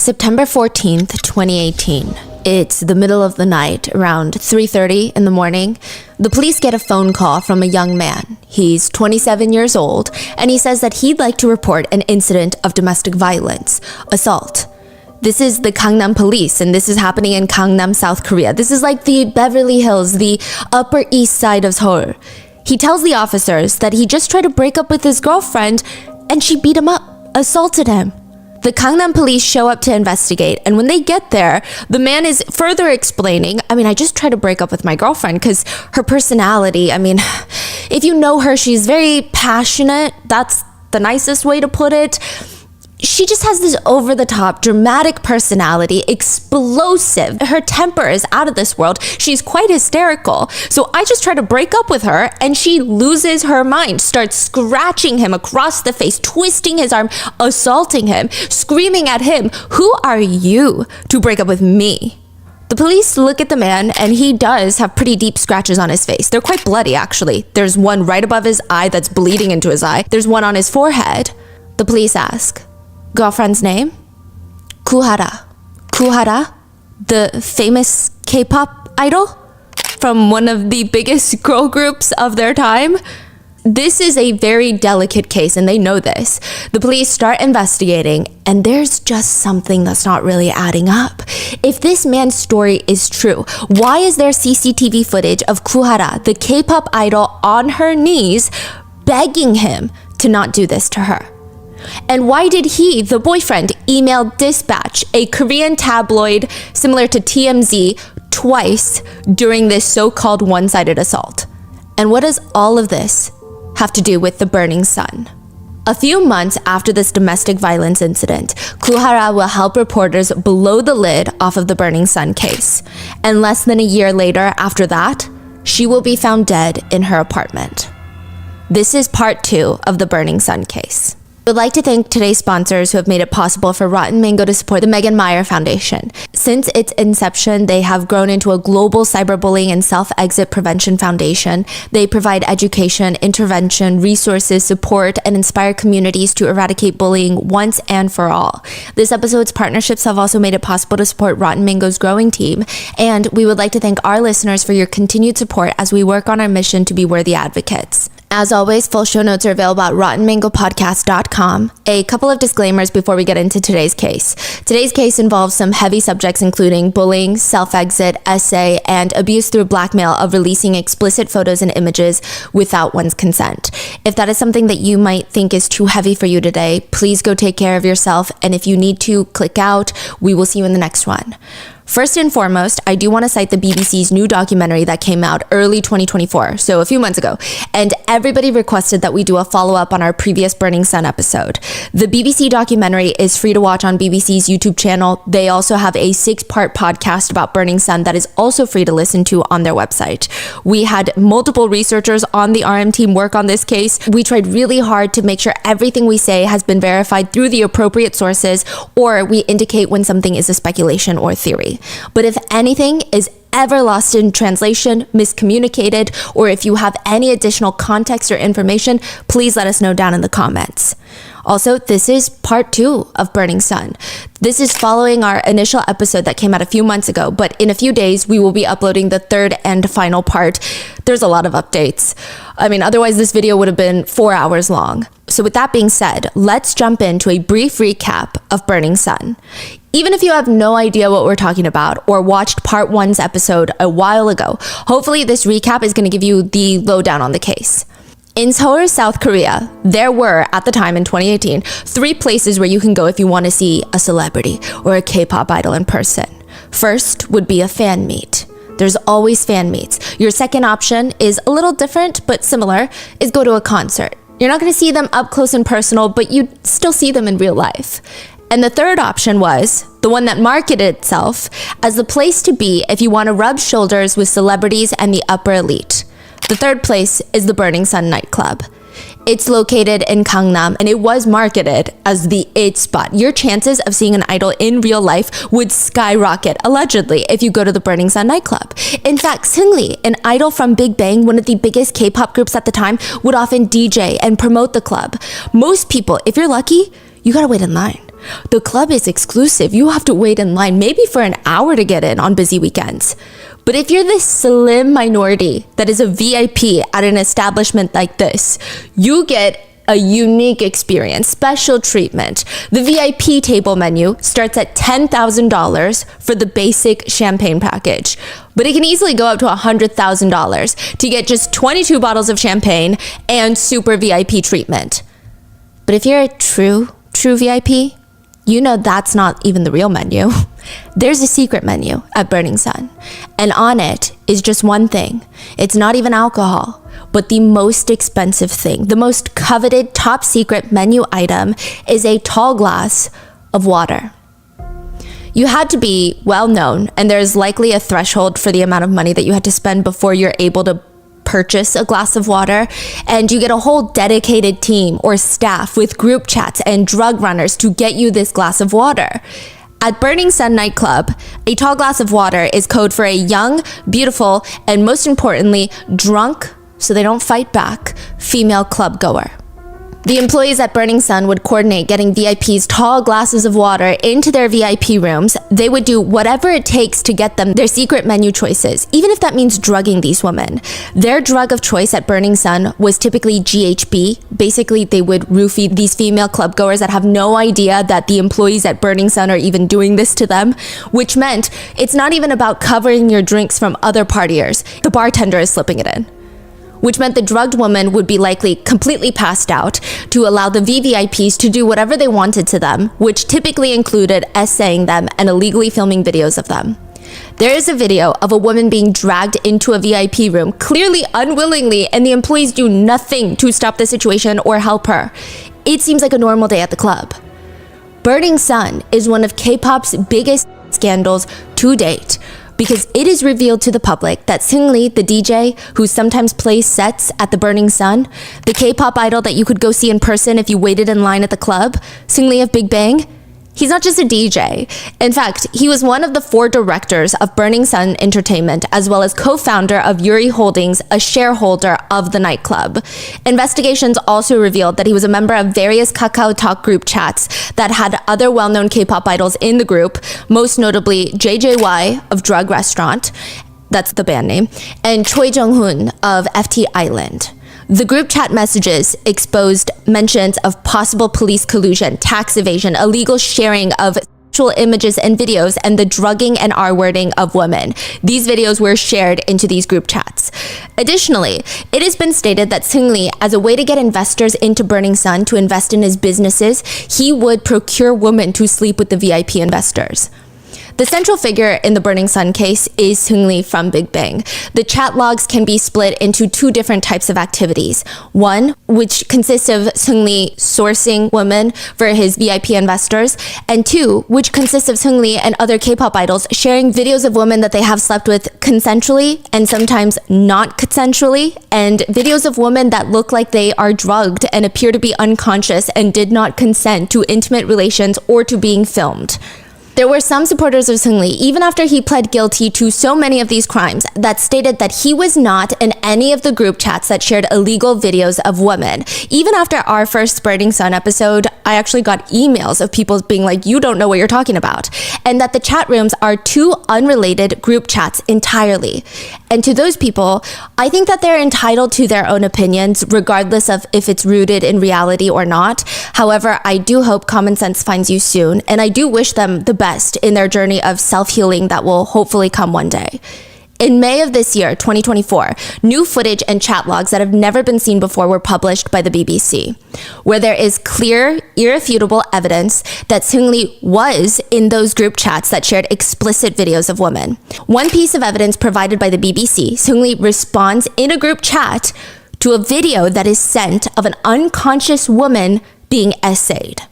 September 14th, 2018. It's the middle of the night, around 3:30 in the morning. The police get a phone call from a young man. He's 27 years old, and he says that he'd like to report an incident of domestic violence, assault. This is the Gangnam police, and this is happening in Gangnam, South Korea. This is like the Beverly Hills, the Upper East Side of Seoul. He tells the officers that he just tried to break up with his girlfriend, and she beat him up, assaulted him. The Gangnam police show up to investigate, and when they get there, the man is further explaining, I just tried to break up with my girlfriend because her personality, if you know her, she's very passionate. That's the nicest way to put it. She just has this over-the-top, dramatic personality, explosive. Her temper is out of this world. She's quite hysterical. So I just try to break up with her, and she loses her mind, starts scratching him across the face, twisting his arm, assaulting him, screaming at him, "Who are you to break up with me?" The police look at the man, and he does have pretty deep scratches on his face. They're quite bloody, actually. There's one right above his eye that's bleeding into his eye. There's one on his forehead. The police ask, "Girlfriend's name?" Kuhara. Kuhara, the famous K-pop idol from one of the biggest girl groups of their time. This is a very delicate case, and they know this. The police start investigating, and there's just something that's not really adding up. If this man's story is true, why is there CCTV footage of Kuhara, the K-pop idol, on her knees begging him to not do this to her? And why did he, the boyfriend, email Dispatch, a Korean tabloid similar to TMZ, twice during this so-called one-sided assault? And what does all of this have to do with the burning sun? A few months after this domestic violence incident, Kuhara will help reporters blow the lid off of the burning sun case. And less than a year later, after that, she will be found dead in her apartment. This is part 2 of the burning sun case. I would like to thank today's sponsors who have made it possible for Rotten Mango to support the Megan Meyer Foundation. Since its inception, they have grown into a global cyberbullying and self-exit prevention foundation. They provide education, intervention, resources, support, and inspire communities to eradicate bullying once and for all. This episode's partnerships have also made it possible to support Rotten Mango's growing team, and we would like to thank our listeners for your continued support as we work on our mission to be worthy advocates. As always, full show notes are available at rottenmangopodcast.com. A couple of disclaimers before we get into today's case. Today's case involves some heavy subjects including bullying, self-exit, essay, and abuse through blackmail of releasing explicit photos and images without one's consent. If that is something that you might think is too heavy for you today, please go take care of yourself, and if you need to, click out. We will see you in the next one. First and foremost, I do want to cite the BBC's new documentary that came out early 2024, so a few months ago, and everybody requested that we do a follow-up on our previous Burning Sun episode. The BBC documentary is free to watch on BBC's YouTube channel. They also have a 6-part podcast about Burning Sun that is also free to listen to on their website. We had multiple researchers on the RM team work on this case. We tried really hard to make sure everything we say has been verified through the appropriate sources, or we indicate when something is a speculation or theory. But if anything is ever lost in translation, miscommunicated, or if you have any additional context or information, please let us know down in the comments. Also, this is part 2 of Burning Sun. This is following our initial episode that came out a few months ago, but in a few days, we will be uploading the 3rd and final part. There's a lot of updates. Otherwise this video would have been 4 hours long. So with that being said, let's jump into a brief recap of Burning Sun. Even if you have no idea what we're talking about or watched part 1's episode a while ago, hopefully this recap is going to give you the lowdown on the case. In Seoul, South Korea, there were, at the time in 2018, 3 places where you can go if you want to see a celebrity or a K-pop idol in person. First would be a fan meet. There's always fan meets. Your second option is a little different but similar, is go to a concert. You're not going to see them up close and personal, but you still see them in real life. And the third option was the one that marketed itself as the place to be if you want to rub shoulders with celebrities and the upper elite. The third place is the Burning Sun nightclub. It's located in Gangnam, and it was marketed as the it spot. Your chances of seeing an idol in real life would skyrocket, allegedly, if you go to the Burning Sun nightclub. In fact, Seungri, an idol from Big Bang, one of the biggest K-pop groups at the time, would often DJ and promote the club. Most people, if you're lucky, you gotta wait in line. The club is exclusive. You have to wait in line maybe for an hour to get in on busy weekends. But if you're this slim minority that is a VIP at an establishment like this, you get a unique experience, special treatment. The VIP table menu starts at $10,000 for the basic champagne package, but it can easily go up to $100,000 to get just 22 bottles of champagne and super VIP treatment. But if you're a true VIP, you know that's not even the real menu. There's a secret menu at Burning Sun, and on it is just one thing. It's not even alcohol, but the most expensive thing, the most coveted top secret menu item is a tall glass of water. You had to be well known, and there's likely a threshold for the amount of money that you had to spend before you're able to purchase a glass of water, and you get a whole dedicated team or staff with group chats and drug runners to get you this glass of water. At Burning Sun nightclub, a tall glass of water is code for a young, beautiful, and most importantly, drunk, so they don't fight back, female club goer. The employees at Burning Sun would coordinate getting VIPs tall glasses of water into their VIP rooms. They would do whatever it takes to get them their secret menu choices, even if that means drugging these women. Their drug of choice at Burning Sun was typically GHB. Basically, they would roofie these female club goers that have no idea that the employees at Burning Sun are even doing this to them, which meant it's not even about covering your drinks from other partiers. The bartender is slipping it in. Which meant the drugged woman would be likely completely passed out to allow the VVIPs to do whatever they wanted to them, which typically included essaying them and illegally filming videos of them. There is a video of a woman being dragged into a VIP room, clearly unwillingly, and the employees do nothing to stop the situation or help her. It seems like a normal day at the club. Burning Sun is one of K-pop's biggest scandals to date, because it is revealed to the public that Seungri, the DJ, who sometimes plays sets at the Burning Sun, the K-pop idol that you could go see in person if you waited in line at the club, Seungri of Big Bang, he's not just a DJ. In fact, he was one of the 4 directors of Burning Sun Entertainment, as well as co-founder of Yuri Holdings, a shareholder of the nightclub. Investigations also revealed that he was a member of various Kakao Talk group chats that had other well-known K-pop idols in the group, most notably JJY of Drug Restaurant, that's the band name, and Choi Jung-hoon of FT Island. The group chat messages exposed mentions of possible police collusion, tax evasion, illegal sharing of sexual images and videos, and the drugging and R-wording of women. These videos were shared into these group chats. Additionally, it has been stated that Seungri, as a way to get investors into Burning Sun to invest in his businesses, he would procure women to sleep with the VIP investors. The central figure in the Burning Sun case is Seungri from Big Bang. The chat logs can be split into 2 different types of activities. One, which consists of Seungri sourcing women for his VIP investors, and 2, which consists of Seungri and other K-pop idols sharing videos of women that they have slept with consensually and sometimes not consensually, and videos of women that look like they are drugged and appear to be unconscious and did not consent to intimate relations or to being filmed. There were some supporters of Seungri, even after he pled guilty to so many of these crimes, that stated that he was not in any of the group chats that shared illegal videos of women. Even after our first Burning Sun episode, I actually got emails of people being like, you don't know what you're talking about. And that the chat rooms are 2 unrelated group chats entirely. And to those people, I think that they're entitled to their own opinions, regardless of if it's rooted in reality or not. However, I do hope common sense finds you soon, and I do wish them the best in their journey of self-healing that will hopefully come one day. In May of this year, 2024, new footage and chat logs that have never been seen before were published by the BBC, where there is clear, irrefutable evidence that Seungri was in those group chats that shared explicit videos of women. One piece of evidence provided by the BBC, Seungri responds in a group chat to a video that is sent of an unconscious woman being essayed.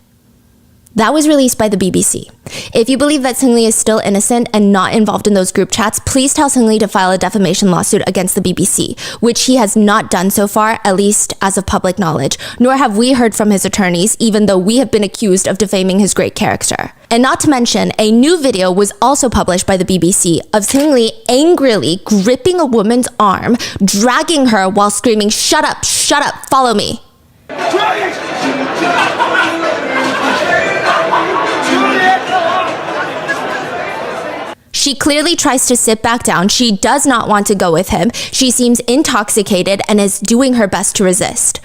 That was released by the BBC. If you believe that Seungri is still innocent and not involved in those group chats, please tell Seungri to file a defamation lawsuit against the BBC, which he has not done so far, at least as of public knowledge, nor have we heard from his attorneys, even though we have been accused of defaming his great character. And not to mention, a new video was also published by the BBC of Seungri angrily gripping a woman's arm, dragging her while screaming, shut up, follow me." She clearly tries to sit back down. She does not want to go with him. She seems intoxicated and is doing her best to resist.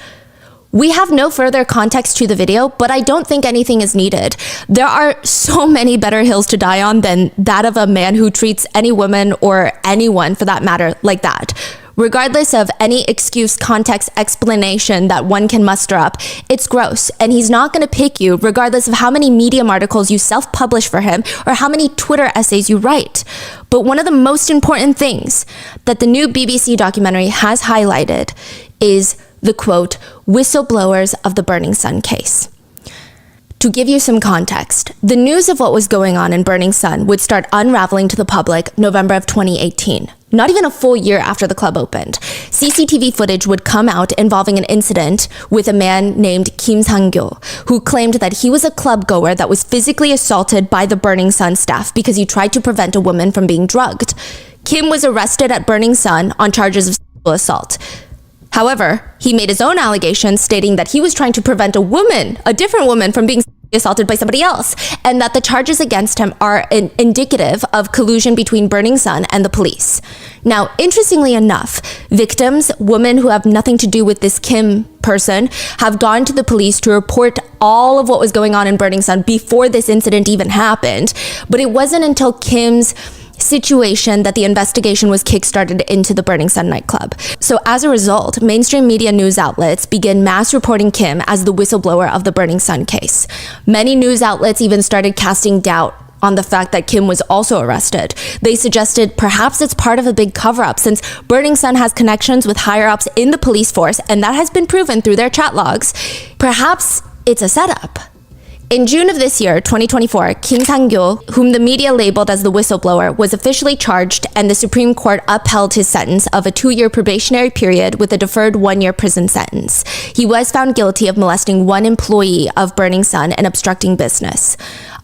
We have no further context to the video, but I don't think anything is needed. There are so many better hills to die on than that of a man who treats any woman or anyone for that matter like that. Regardless of any excuse, context, explanation that one can muster up, it's gross, and he's not going to pick you regardless of how many Medium articles you self-publish for him or how many Twitter essays you write. But one of the most important things that the new BBC documentary has highlighted is the quote, whistleblowers of the Burning Sun case. To give you some context, the news of what was going on in Burning Sun would start unraveling to the public November of 2018. Not even a full year after the club opened. CCTV footage would come out involving an incident with a man named Kim Sang-gyo, who claimed that he was a club goer that was physically assaulted by the Burning Sun staff because he tried to prevent a woman from being drugged. Kim was arrested at Burning Sun on charges of sexual assault. However, he made his own allegations stating that he was trying to prevent a different woman from being assaulted by somebody else, and that the charges against him are indicative of collusion between Burning Sun and the police. Now, interestingly enough, victims, women who have nothing to do with this Kim person, have gone to the police to report all of what was going on in Burning Sun before this incident even happened. But it wasn't until Kim's situation that the investigation was kickstarted into the Burning Sun nightclub. So as a result, mainstream media news outlets begin mass reporting Kim as the whistleblower of the Burning Sun case. Many news outlets even started casting doubt on the fact that Kim was also arrested. They suggested perhaps it's part of a big cover-up since Burning Sun has connections with higher-ups in the police force, and that has been proven through their chat logs. Perhaps it's a setup. In June of this year, 2024, Kim Sang-gyo, whom the media labeled as the whistleblower, was officially charged, and the Supreme Court upheld his sentence of a 2-year probationary period with a deferred 1-year prison sentence. He was found guilty of molesting one employee of Burning Sun and obstructing business.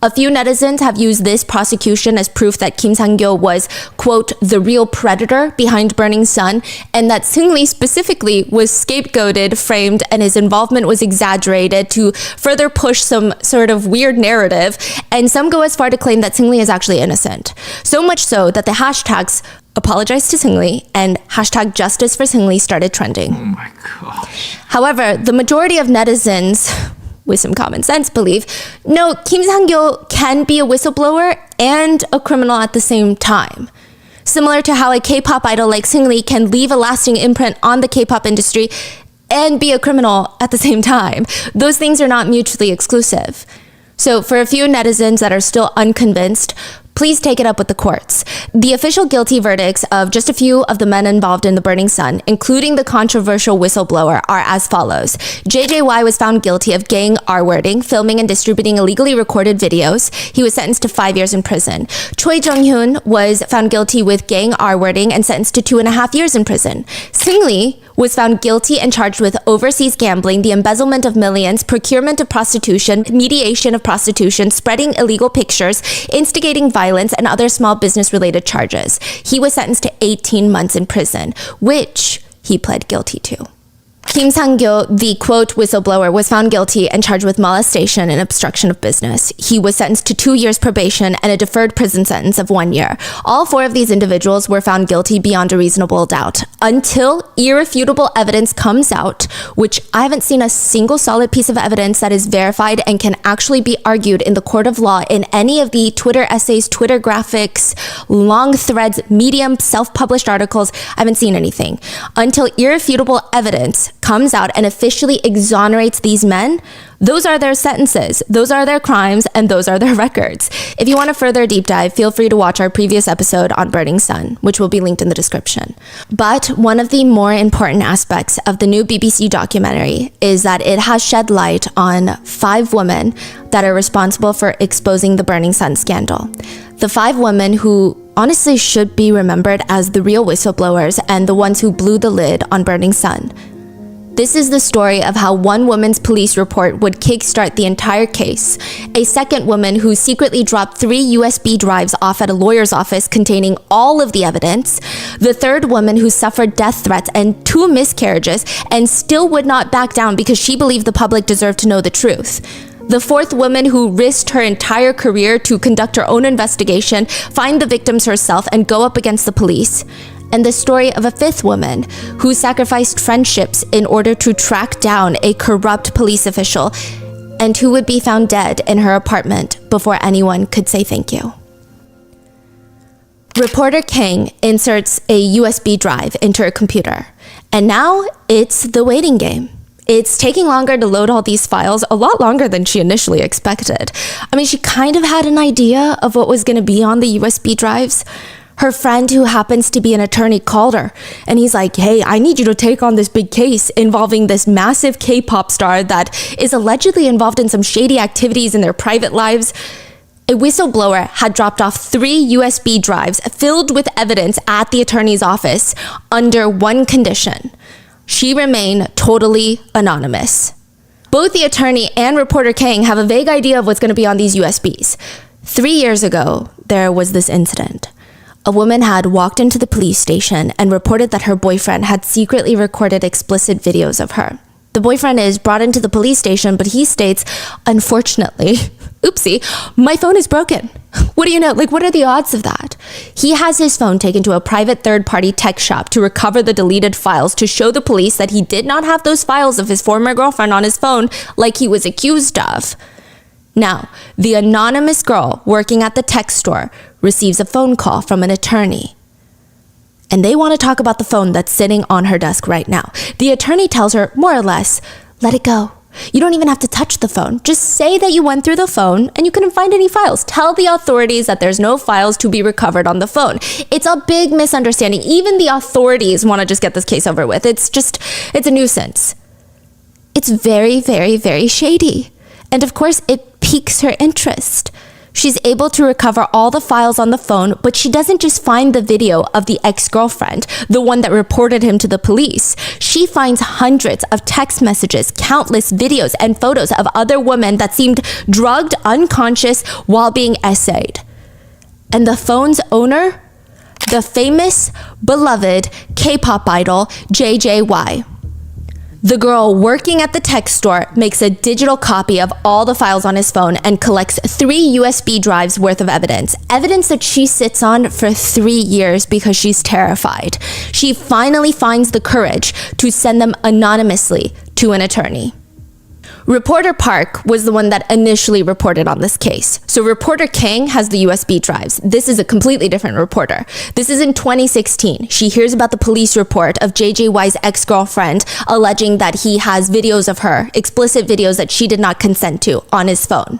A few netizens have used this prosecution as proof that Kim Sang-gyo was, quote, the real predator behind Burning Sun, and that Seung-lee specifically was scapegoated, framed, and his involvement was exaggerated to further push some sort of weird narrative, and some go as far to claim that Seung-lee is actually innocent. So much so that the hashtags apologize to Seung-lee and hashtag justice for Seung-lee started trending. Oh my gosh. However, the majority of netizens with some common sense believe, no, Kim Sang-gyo can be a whistleblower and a criminal at the same time. Similar to how a K-pop idol like Seung-lee can leave a lasting imprint on the K-pop industry and be a criminal at the same time. Those things are not mutually exclusive. So for a few netizens that are still unconvinced, please take it up with the courts. The official guilty verdicts of just a few of the men involved in the Burning Sun, including the controversial whistleblower, are as follows. JJY was found guilty of gang R-wording, filming and distributing illegally recorded videos. He was sentenced to 5 years in prison. Choi Jung-hyun was found guilty with gang R-wording and sentenced to 2.5 years in prison. Seung-lee was found guilty and charged with overseas gambling, the embezzlement of millions, procurement of prostitution, mediation of prostitution, spreading illegal pictures, instigating violence, and other small business-related charges. He was sentenced to 18 months in prison, which he pled guilty to. Kim Sang-gyo, the quote whistleblower, was found guilty and charged with molestation and obstruction of business. He was sentenced to 2 years probation and a deferred prison sentence of 1 year. All 4 of these individuals were found guilty beyond a reasonable doubt until irrefutable evidence comes out, which I haven't seen a single solid piece of evidence that is verified and can actually be argued in the court of law in any of the Twitter essays, Twitter graphics, long threads, Medium, self-published articles. I haven't seen anything. Until irrefutable evidence comes out and officially exonerates these men, those are their sentences, those are their crimes, and those are their records. If you want a further deep dive, feel free to watch our previous episode on Burning Sun, which will be linked in the description. But one of the more important aspects of the new BBC documentary is that it has shed light on 5 women that are responsible for exposing the Burning Sun scandal. The 5 women who honestly should be remembered as the real whistleblowers and the ones who blew the lid on Burning Sun. This is the story of how one woman's police report would kickstart the entire case, a second woman who secretly dropped 3 USB drives off at a lawyer's office containing all of the evidence, the third woman who suffered death threats and 2 miscarriages and still would not back down because she believed the public deserved to know the truth. The fourth woman who risked her entire career to conduct her own investigation, find the victims herself, and go up against the police. And the story of a fifth woman who sacrificed friendships in order to track down a corrupt police official and who would be found dead in her apartment before anyone could say thank you. Reporter King inserts a USB drive into her computer, and now it's the waiting game. It's taking longer to load all these files, a lot longer than she initially expected. I mean, she kind of had an idea of what was going to be on the USB drives. Her friend, who happens to be an attorney, called her, and he's like, hey, I need you to take on this big case involving this massive K-pop star that is allegedly involved in some shady activities in their private lives. A whistleblower had dropped off 3 USB drives filled with evidence at the attorney's office under one condition: she remain totally anonymous. Both the attorney and reporter Kang have a vague idea of what's going to be on these USBs. 3 years ago, there was this incident. A woman had walked into the police station and reported that her boyfriend had secretly recorded explicit videos of her. The boyfriend is brought into the police station, but he states, unfortunately, oopsie, my phone is broken. What do you know? What are the odds of that? He has his phone taken to a private third-party tech shop to recover the deleted files to show the police that he did not have those files of his former girlfriend on his phone like he was accused of. Now, the anonymous girl working at the tech store receives a phone call from an attorney. And they want to talk about the phone that's sitting on her desk right now. The attorney tells her, more or less, let it go. You don't even have to touch the phone. Just say that you went through the phone and you couldn't find any files. Tell the authorities that there's no files to be recovered on the phone. It's a big misunderstanding. Even the authorities want to just get this case over with. It's a nuisance. It's very, very, very shady. And of course, it piques her interest. She's able to recover all the files on the phone, but she doesn't just find the video of the ex-girlfriend, the one that reported him to the police. She finds hundreds of text messages, countless videos and photos of other women that seemed drugged, unconscious, while being essayed. And the phone's owner? The famous, beloved K-pop idol, JJY. The girl working at the tech store makes a digital copy of all the files on his phone and collects 3 USB drives worth of evidence. Evidence that she sits on for 3 years because she's terrified. She finally finds the courage to send them anonymously to an attorney. Reporter Park was the one that initially reported on this case. So reporter King has the USB drives. This is a completely different reporter. This is in 2016. She hears about the police report of JJY's ex-girlfriend alleging that he has videos of her, explicit videos that she did not consent to, on his phone.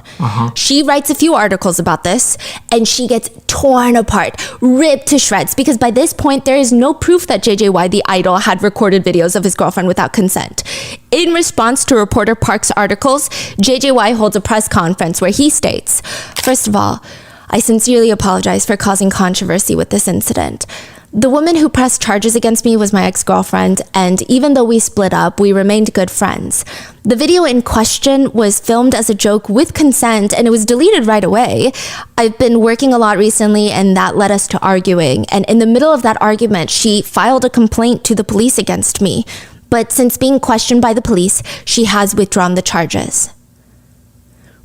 She writes a few articles about this, and she gets torn apart, ripped to shreds, because by this point, there is no proof that JJY, the idol, had recorded videos of his girlfriend without consent. In response to reporter Park's articles, JJY holds a press conference where he states, first of all, I sincerely apologize for causing controversy with this incident. The woman who pressed charges against me was my ex-girlfriend, and even though we split up, we remained good friends. The video in question was filmed as a joke with consent, and it was deleted right away. I've been working a lot recently, and that led us to arguing. And in the middle of that argument, she filed a complaint to the police against me. But since being questioned by the police, she has withdrawn the charges.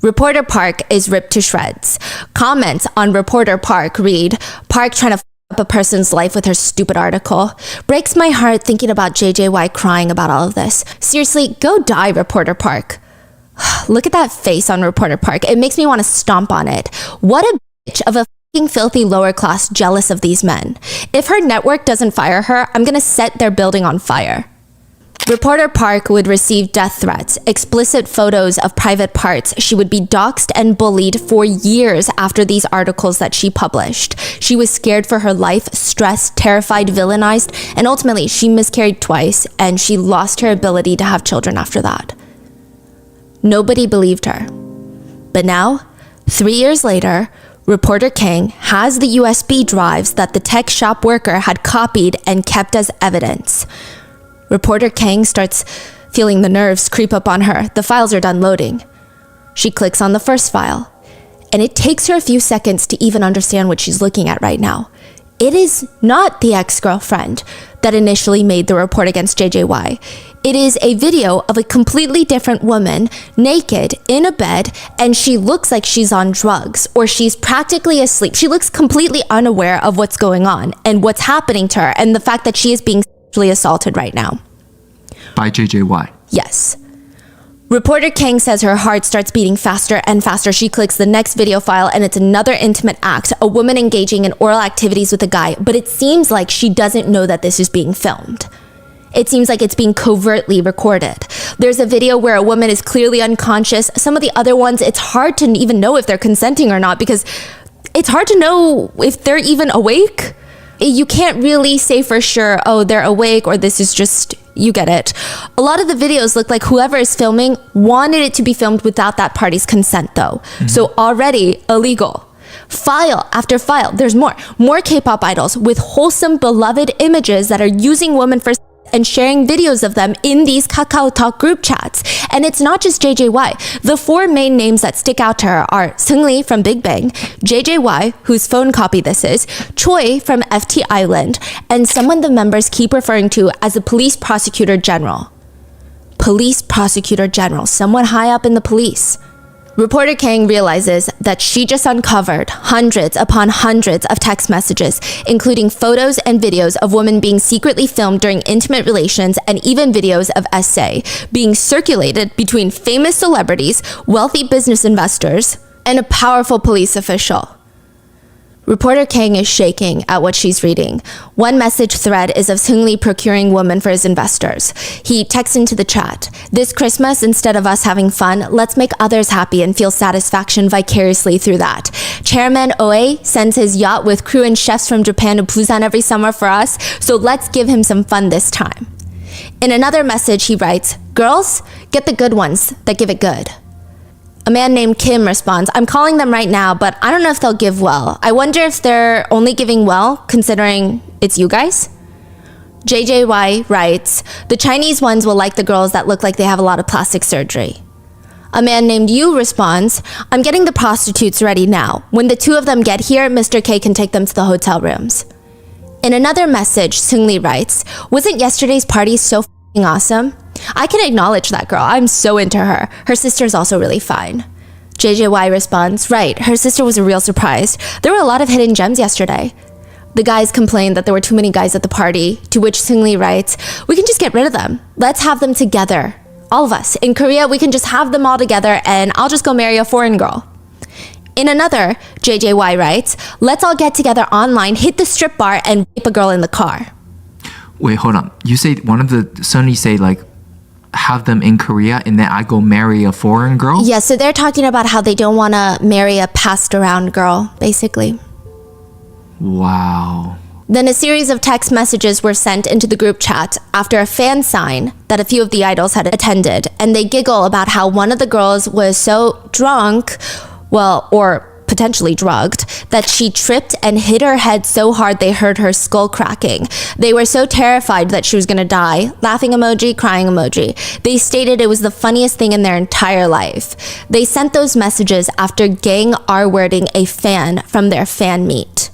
Reporter Park is ripped to shreds. Comments on Reporter Park read, Park trying to f up a person's life with her stupid article. Breaks my heart thinking about JJY crying about all of this. Seriously, go die, Reporter Park. Look at that face on Reporter Park. It makes me want to stomp on it. What a bitch of a f***ing filthy lower class jealous of these men. If her network doesn't fire her, I'm gonna set their building on fire. Reporter Park would receive death threats, explicit photos of private parts. She would be doxxed and bullied for years after these articles that she published. She was scared for her life, stressed, terrified, villainized, and ultimately she miscarried twice and she lost her ability to have children after that. Nobody believed her. But now, 3 years later, Reporter King has the USB drives that the tech shop worker had copied and kept as evidence. Reporter Kang starts feeling the nerves creep up on her. The files are done loading. She clicks on the first file, and it takes her a few seconds to even understand what she's looking at right now. It is not the ex-girlfriend that initially made the report against JJY. It is a video of a completely different woman, naked, in a bed, and she looks like she's on drugs, or she's practically asleep. She looks completely unaware of what's going on and what's happening to her, and the fact that she is being sexually assaulted right now. By JJY. Yes. Reporter Kang says her heart starts beating faster and faster. She clicks the next video file and it's another intimate act, a woman engaging in oral activities with a guy, but it seems like she doesn't know that this is being filmed. It seems like it's being covertly recorded. There's a video where a woman is clearly unconscious. Some of the other ones, it's hard to even know if they're consenting or not because it's hard to know if they're even awake. You can't really say for sure, oh, they're awake or this is just, you get it. A lot of the videos look like whoever is filming wanted it to be filmed without that party's consent though. So already illegal. File after file, there's more K-pop idols with wholesome beloved images that are using women for and sharing videos of them in these KakaoTalk group chats. And it's not just JJY. The four main names that stick out to her are Seungri from Big Bang, JJY, whose phone copy this is, Choi from FT Island, and someone the members keep referring to as the police prosecutor general. Police prosecutor general, someone high up in the police. Reporter Kang realizes that she just uncovered hundreds upon hundreds of text messages, including photos and videos of women being secretly filmed during intimate relations and even videos of SA being circulated between famous celebrities, wealthy business investors, and a powerful police official. Reporter Kang is shaking at what she's reading. One message thread is of Seungri procuring women for his investors. He texts into the chat, "This Christmas, instead of us having fun, let's make others happy and feel satisfaction vicariously through that. Chairman Oe sends his yacht with crew and chefs from Japan to Busan every summer for us, so let's give him some fun this time." In another message, he writes, "Girls, get the good ones that give it good." A man named Kim responds, "I'm calling them right now, but I don't know if they'll give well. I wonder if they're only giving well, considering it's you guys?" JJY writes, "The Chinese ones will like the girls that look like they have a lot of plastic surgery." A man named Yu responds, "I'm getting the prostitutes ready now. When the two of them get here, Mr. K can take them to the hotel rooms." In another message, Seungri writes, "Wasn't yesterday's party so f***ing awesome? I can acknowledge that girl. I'm so into her. Her sister's also really fine." JJY responds, "Right, her sister was a real surprise. There were a lot of hidden gems yesterday." The guys complained that there were too many guys at the party, to which Seungri writes, "We can just get rid of them. Let's have them together. All of us. In Korea, we can just have them all together and I'll just go marry a foreign girl." In another, JJY writes, "Let's all get together online, hit the strip bar, and rape a girl in the car." Wait, hold on. You say one of the Sunni say like have them in Korea and then I go marry a foreign girl? Yeah, so they're talking about how they don't want to marry a passed around girl, basically. Wow. Then a series of text messages were sent into the group chat after a fan sign that a few of the idols had attended, and they giggle about how one of the girls was so drunk, well, or potentially drugged, that she tripped and hit her head so hard they heard her skull cracking. They were so terrified that she was going to die. Laughing emoji, crying emoji. They stated it was the funniest thing in their entire life. They sent those messages after gang R-wording a fan from their fan meet.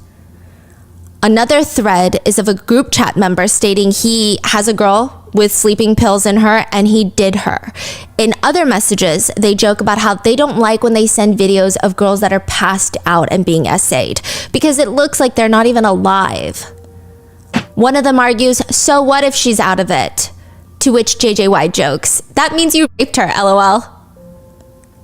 Another thread is of a group chat member stating he has a girl with sleeping pills in her and he did her. In other messages, they joke about how they don't like when they send videos of girls that are passed out and being essayed because it looks like they're not even alive. One of them argues, "So what if she's out of it?" To which JJY jokes, "That means you raped her, LOL."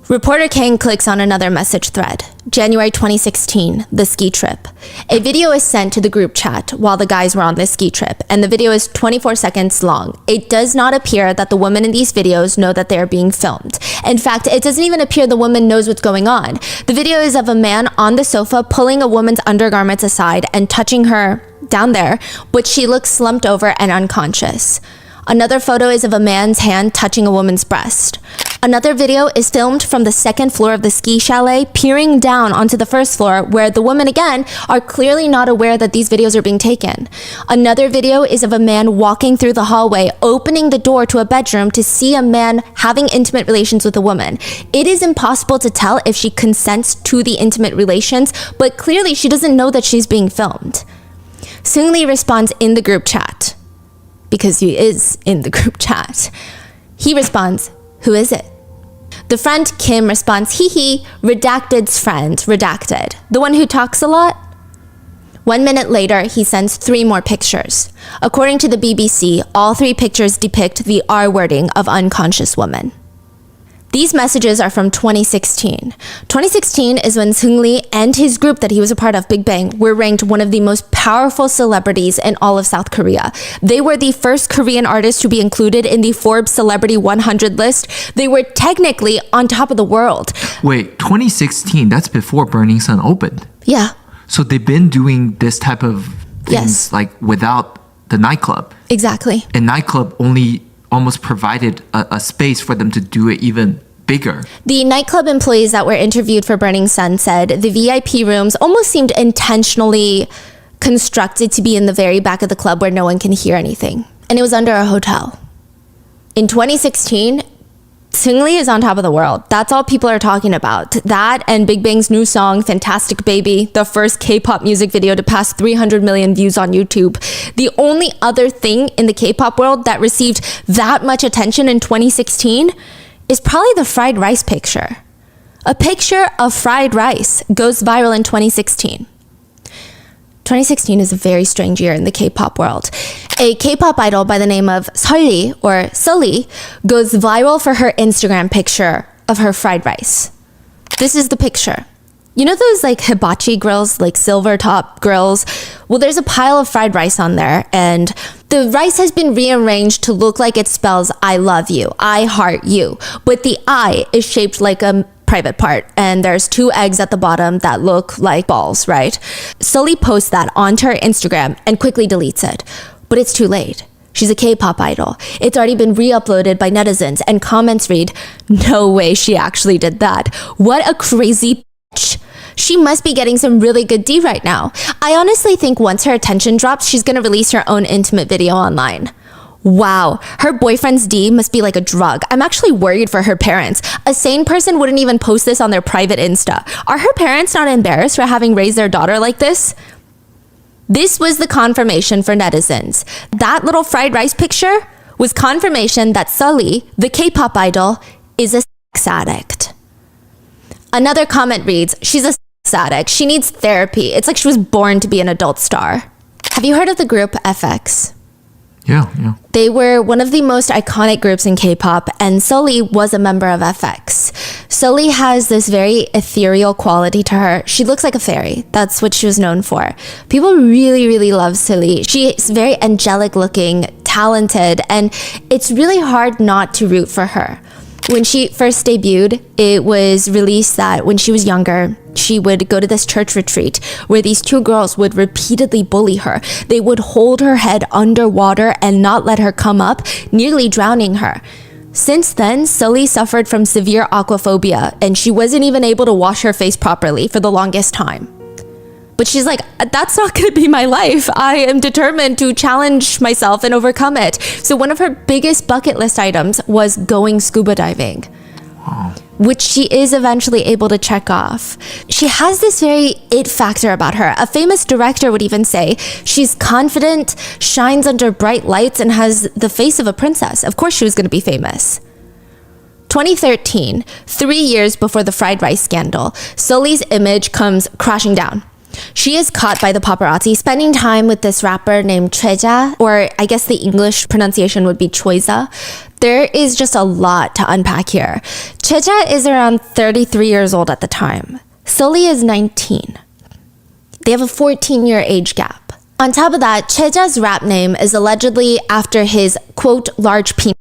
Reporter Kang clicks on another message thread. January 2016, the ski trip. A video is sent to the group chat while the guys were on this ski trip, and the video is 24 seconds long. It does not appear that the women in these videos know that they are being filmed. In fact, it doesn't even appear the woman knows what's going on. The video is of a man on the sofa pulling a woman's undergarments aside and touching her down there, but she looks slumped over and unconscious. Another photo is of a man's hand touching a woman's breast. Another video is filmed from the second floor of the ski chalet, peering down onto the first floor, where the women again are clearly not aware that these videos are being taken. Another video is of a man walking through the hallway, opening the door to a bedroom to see a man having intimate relations with a woman. It is impossible to tell if she consents to the intimate relations, but clearly she doesn't know that she's being filmed. Seungri responds in the group chat, because he is in the group chat. He responds, "Who is it?" The friend Kim responds, "Hee hee, Redacted's friend, Redacted. The one who talks a lot?" 1 minute later, he sends 3 more pictures. According to the BBC, all 3 pictures depict the R wording of unconscious woman. These messages are from 2016. 2016 is when Seungri and his group that he was a part of, Big Bang, were ranked one of the most powerful celebrities in all of South Korea. They were the first Korean artist to be included in the Forbes Celebrity 100 list. They were technically on top of the world. Wait, 2016, that's before Burning Sun opened. Yeah. So they've been doing this type of things like without the nightclub. Exactly. And nightclub only almost provided a space for them to do it even bigger. The nightclub employees that were interviewed for Burning Sun said the VIP rooms almost seemed intentionally constructed to be in the very back of the club where no one can hear anything. And it was under a hotel. In 2016, Seungri is on top of the world. That's all people are talking about. That and Big Bang's new song, Fantastic Baby, the first K-pop music video to pass 300 million views on YouTube. The only other thing in the K-pop world that received that much attention in 2016 is probably the fried rice picture. A picture of fried rice goes viral in 2016. 2016 is a very strange year in the K-pop world. A K-pop idol by the name of Sully, or Sully, goes viral for her Instagram picture of her fried rice. This is the picture. You know those like hibachi grills, like silver top grills? Well, there's a pile of fried rice on there, and the rice has been rearranged to look like it spells I love you, I heart you. But the I is shaped like a private part, and there's 2 eggs at the bottom that look like balls, right? Sully posts that onto her Instagram and quickly deletes it. But it's too late. She's a K-pop idol. It's already been re-uploaded by netizens, and comments read, "No way she actually did that. What a crazy bitch. She must be getting some really good D right now." I honestly think once her attention drops, she's gonna release her own intimate video online. Wow, her boyfriend's D must be like a drug. I'm actually worried for her parents. A sane person wouldn't even post this on their private Insta. Are her parents not embarrassed for having raised their daughter like this? This was the confirmation for netizens. That little fried rice picture was confirmation that Sully, the K-pop idol, is a sex addict. Another comment reads, "She's a sex addict. She needs therapy. It's like she was born to be an adult star." Have you heard of the group FX? Yeah. They were one of the most iconic groups in K-pop, and Sully was a member of FX. Sully has this very ethereal quality to her. She looks like a fairy. That's what she was known for. People really, really love Sully. She's very angelic looking, talented, and it's really hard not to root for her. When she first debuted, it was released that when she was younger, she would go to this church retreat where these 2 girls would repeatedly bully her. They would hold her head underwater and not let her come up, nearly drowning her. Since then, Sully suffered from severe aquaphobia, and she wasn't even able to wash her face properly for the longest time. But she's like, that's not going to be my life. I am determined to challenge myself and overcome it. So one of her biggest bucket list items was going scuba diving. Wow. Which she is eventually able to check off. She has this very it factor about her. A famous director would even say she's confident, shines under bright lights, and has the face of a princess. Of course she was going to be famous. 2013, 3 years before the fried rice scandal, Sully's image comes crashing down. She is caught by the paparazzi spending time with this rapper named Choiza, or I guess the English pronunciation would be Choiza. There is just a lot to unpack here. Choiza is around 33 years old at the time. Sully is 19. They have a 14-year age gap. On top of that, Choiza's rap name is allegedly after his, quote, large penis.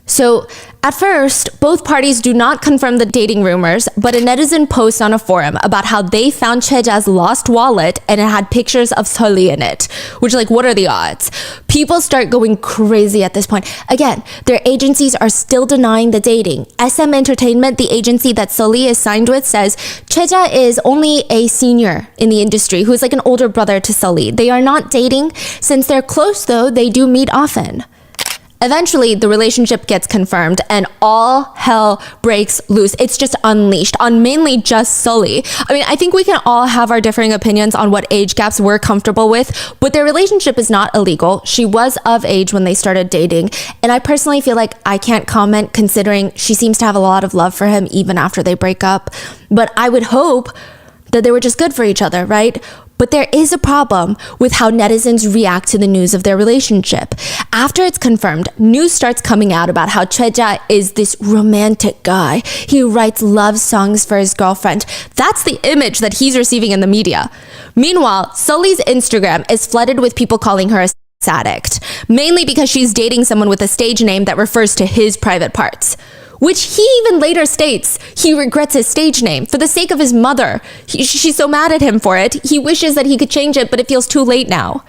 So, at first, both parties do not confirm the dating rumors, but a netizen posts on a forum about how they found Choiza's lost wallet and it had pictures of Sully in it. Which, like, what are the odds? People start going crazy at this point. Again, their agencies are still denying the dating. SM Entertainment, the agency that Sully is signed with, says Choiza is only a senior in the industry who's like an older brother to Sully. They are not dating. Since they're close, though, they do meet often. Eventually, the relationship gets confirmed and all hell breaks loose. It's just unleashed on mainly just Sully. I mean, I think we can all have our differing opinions on what age gaps we're comfortable with, but their relationship is not illegal. She was of age when they started dating, and I personally feel like I can't comment considering she seems to have a lot of love for him even after they break up. But I would hope that they were just good for each other, right? But there is a problem with how netizens react to the news of their relationship. After it's confirmed, news starts coming out about how Choi is this romantic guy. He writes love songs for his girlfriend. That's the image that he's receiving in the media. Meanwhile, Sully's Instagram is flooded with people calling her a sex addict, mainly because she's dating someone with a stage name that refers to his private parts, which he even later states he regrets his stage name for the sake of his mother. She's so mad at him for it. He wishes that he could change it, but it feels too late now.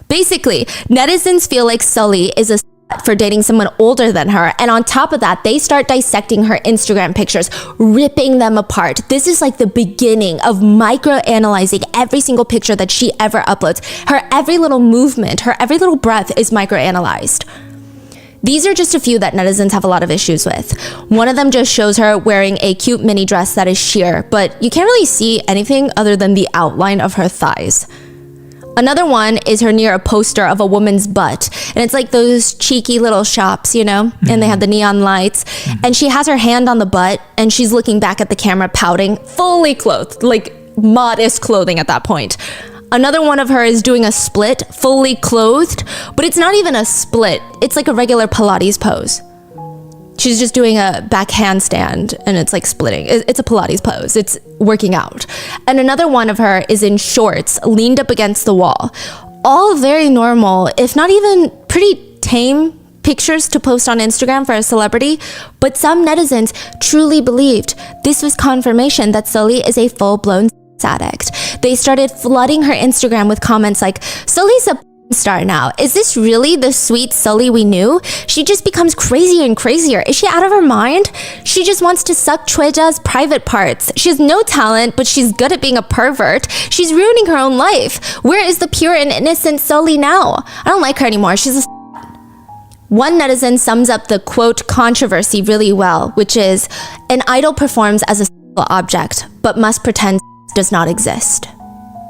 Basically, netizens feel like Sully is a slut for dating someone older than her, and on top of that, they start dissecting her Instagram pictures, ripping them apart. This is like the beginning of micro-analyzing every single picture that she ever uploads. Her every little movement, her every little breath is micro-analyzed. These are just a few that netizens have a lot of issues with. One of them just shows her wearing a cute mini dress that is sheer, but you can't really see anything other than the outline of her thighs. Another one is her near a poster of a woman's butt, and it's like those cheeky little shops, you know, and they have the neon lights, and she has her hand on the butt, and she's looking back at the camera pouting, fully clothed, like modest clothing at that point. Another one of her is doing a split, fully clothed, but it's not even a split. It's like a regular Pilates pose. She's just doing a back handstand and it's like splitting. It's a Pilates pose. It's working out. And another one of her is in shorts, leaned up against the wall. All very normal, if not even pretty tame pictures to post on Instagram for a celebrity, but some netizens truly believed this was confirmation that Sully is a full-blown addict. They started flooding her Instagram with comments like, Sully's a star now. Is this really the sweet Sully we knew? She just becomes crazier and crazier. Is she out of her mind? She just wants to suck Choi-ja's private parts. She has no talent, but she's good at being a pervert. She's ruining her own life. Where is the pure and innocent Sully now? I don't like her anymore. She's a One netizen sums up the quote controversy really well, which is, an idol performs as a sexual object, but must pretend does not exist.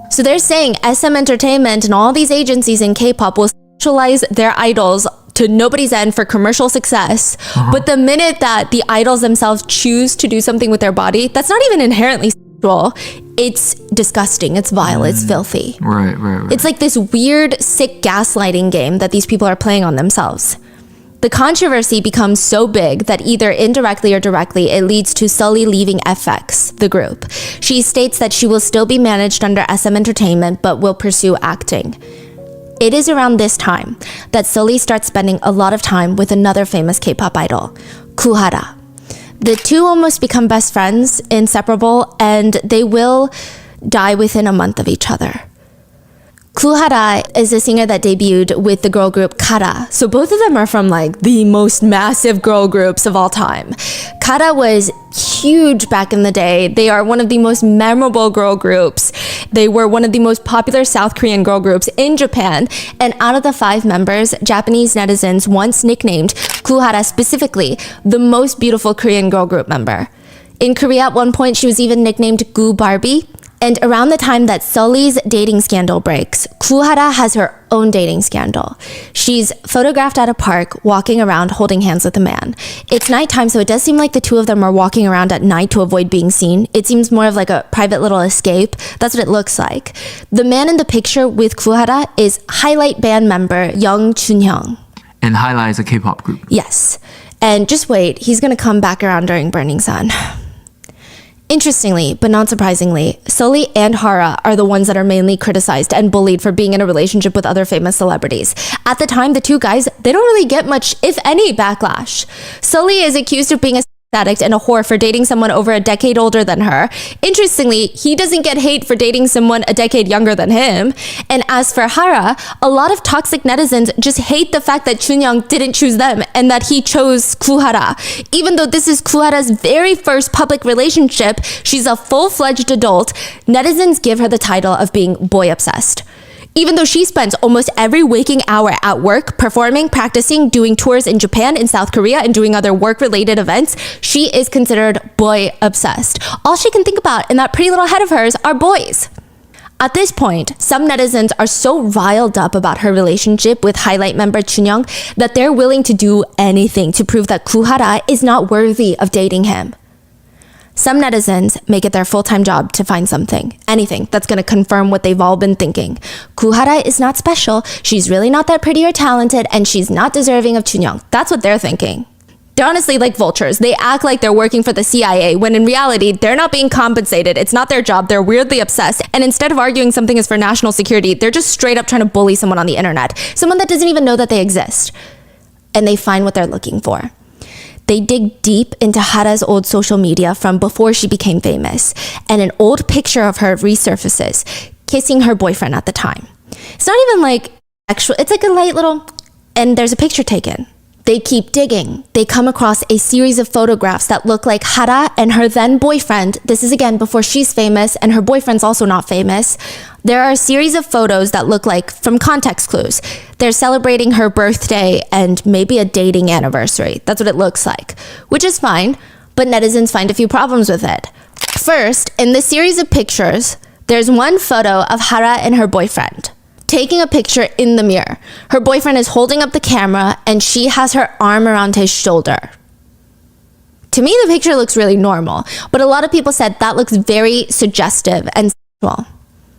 So they're saying SM Entertainment and all these agencies in K-pop will sexualize their idols to nobody's end for commercial success. But the minute that the idols themselves choose to do something with their body, that's not even inherently sexual. It's disgusting. It's vile. It's filthy. Right. It's like this weird, sick gaslighting game that these people are playing on themselves. The controversy becomes so big that either indirectly or directly, it leads to Sully leaving FX, the group. She states that she will still be managed under SM Entertainment, but will pursue acting. It is around this time that Sully starts spending a lot of time with another famous K-pop idol, Kuhara. The two almost become best friends, inseparable, and they will die within a month of each other. Kuhara is a singer that debuted with the girl group Kara. So both of them are from like the most massive girl groups of all time. Kara was huge back in the day. They are one of the most memorable girl groups. They were one of the most popular South Korean girl groups in Japan. And out of the 5 members, Japanese netizens once nicknamed Kuhara specifically the most beautiful Korean girl group member. In Korea at one point, she was even nicknamed Gu Barbie. And around the time that Sully's dating scandal breaks, Kuhara has her own dating scandal. She's photographed at a park, walking around, holding hands with a man. It's nighttime, so it does seem like the two of them are walking around at night to avoid being seen. It seems more of like a private little escape. That's what it looks like. The man in the picture with Kuhara is Highlight band member Young Chunhyung. And Highlight is a K-pop group. Yes. And just wait, he's gonna come back around during Burning Sun. Interestingly, but not surprisingly, Sully and Hara are the ones that are mainly criticized and bullied for being in a relationship with other famous celebrities. At the time, the two guys, they don't really get much, if any, backlash. Sully is accused of being a addict and a whore for dating someone over a decade older than her. Interestingly, he doesn't get hate for dating someone a decade younger than him. And as for Hara, a lot of toxic netizens just hate the fact that Chunyoung didn't choose them and that he chose Kuhara. Even though this is Kuhara's very first public relationship, she's a full-fledged adult, netizens give her the title of being boy obsessed. Even though she spends almost every waking hour at work, performing, practicing, doing tours in Japan, in South Korea, and doing other work-related events, she is considered boy-obsessed. All she can think about in that pretty little head of hers are boys. At this point, some netizens are so riled up about her relationship with Highlight member Chunyoung that they're willing to do anything to prove that Kuhara is not worthy of dating him. Some netizens make it their full-time job to find something, anything that's going to confirm what they've all been thinking. Kuhara is not special, she's really not that pretty or talented, and she's not deserving of Chunyoung. That's what they're thinking. They're honestly like vultures. They act like they're working for the CIA when in reality, they're not being compensated. It's not their job. They're weirdly obsessed. And instead of arguing something is for national security, they're just straight up trying to bully someone on the internet. Someone that doesn't even know that they exist. And they find what they're looking for. They dig deep into Hara's old social media from before she became famous, and an old picture of her resurfaces, kissing her boyfriend at the time. It's not even like actual, it's like a light little, and there's a picture taken. They keep digging. They come across a series of photographs that look like Hara and her then boyfriend. This is again before she's famous and her boyfriend's also not famous. There are a series of photos that look like, from context clues, they're celebrating her birthday and maybe a dating anniversary. That's what it looks like, which is fine, but netizens find a few problems with it. First, in this series of pictures, there's one photo of Hara and her boyfriend taking a picture in the mirror. Her boyfriend is holding up the camera and she has her arm around his shoulder. To me, the picture looks really normal, but a lot of people said that looks very suggestive and sexual.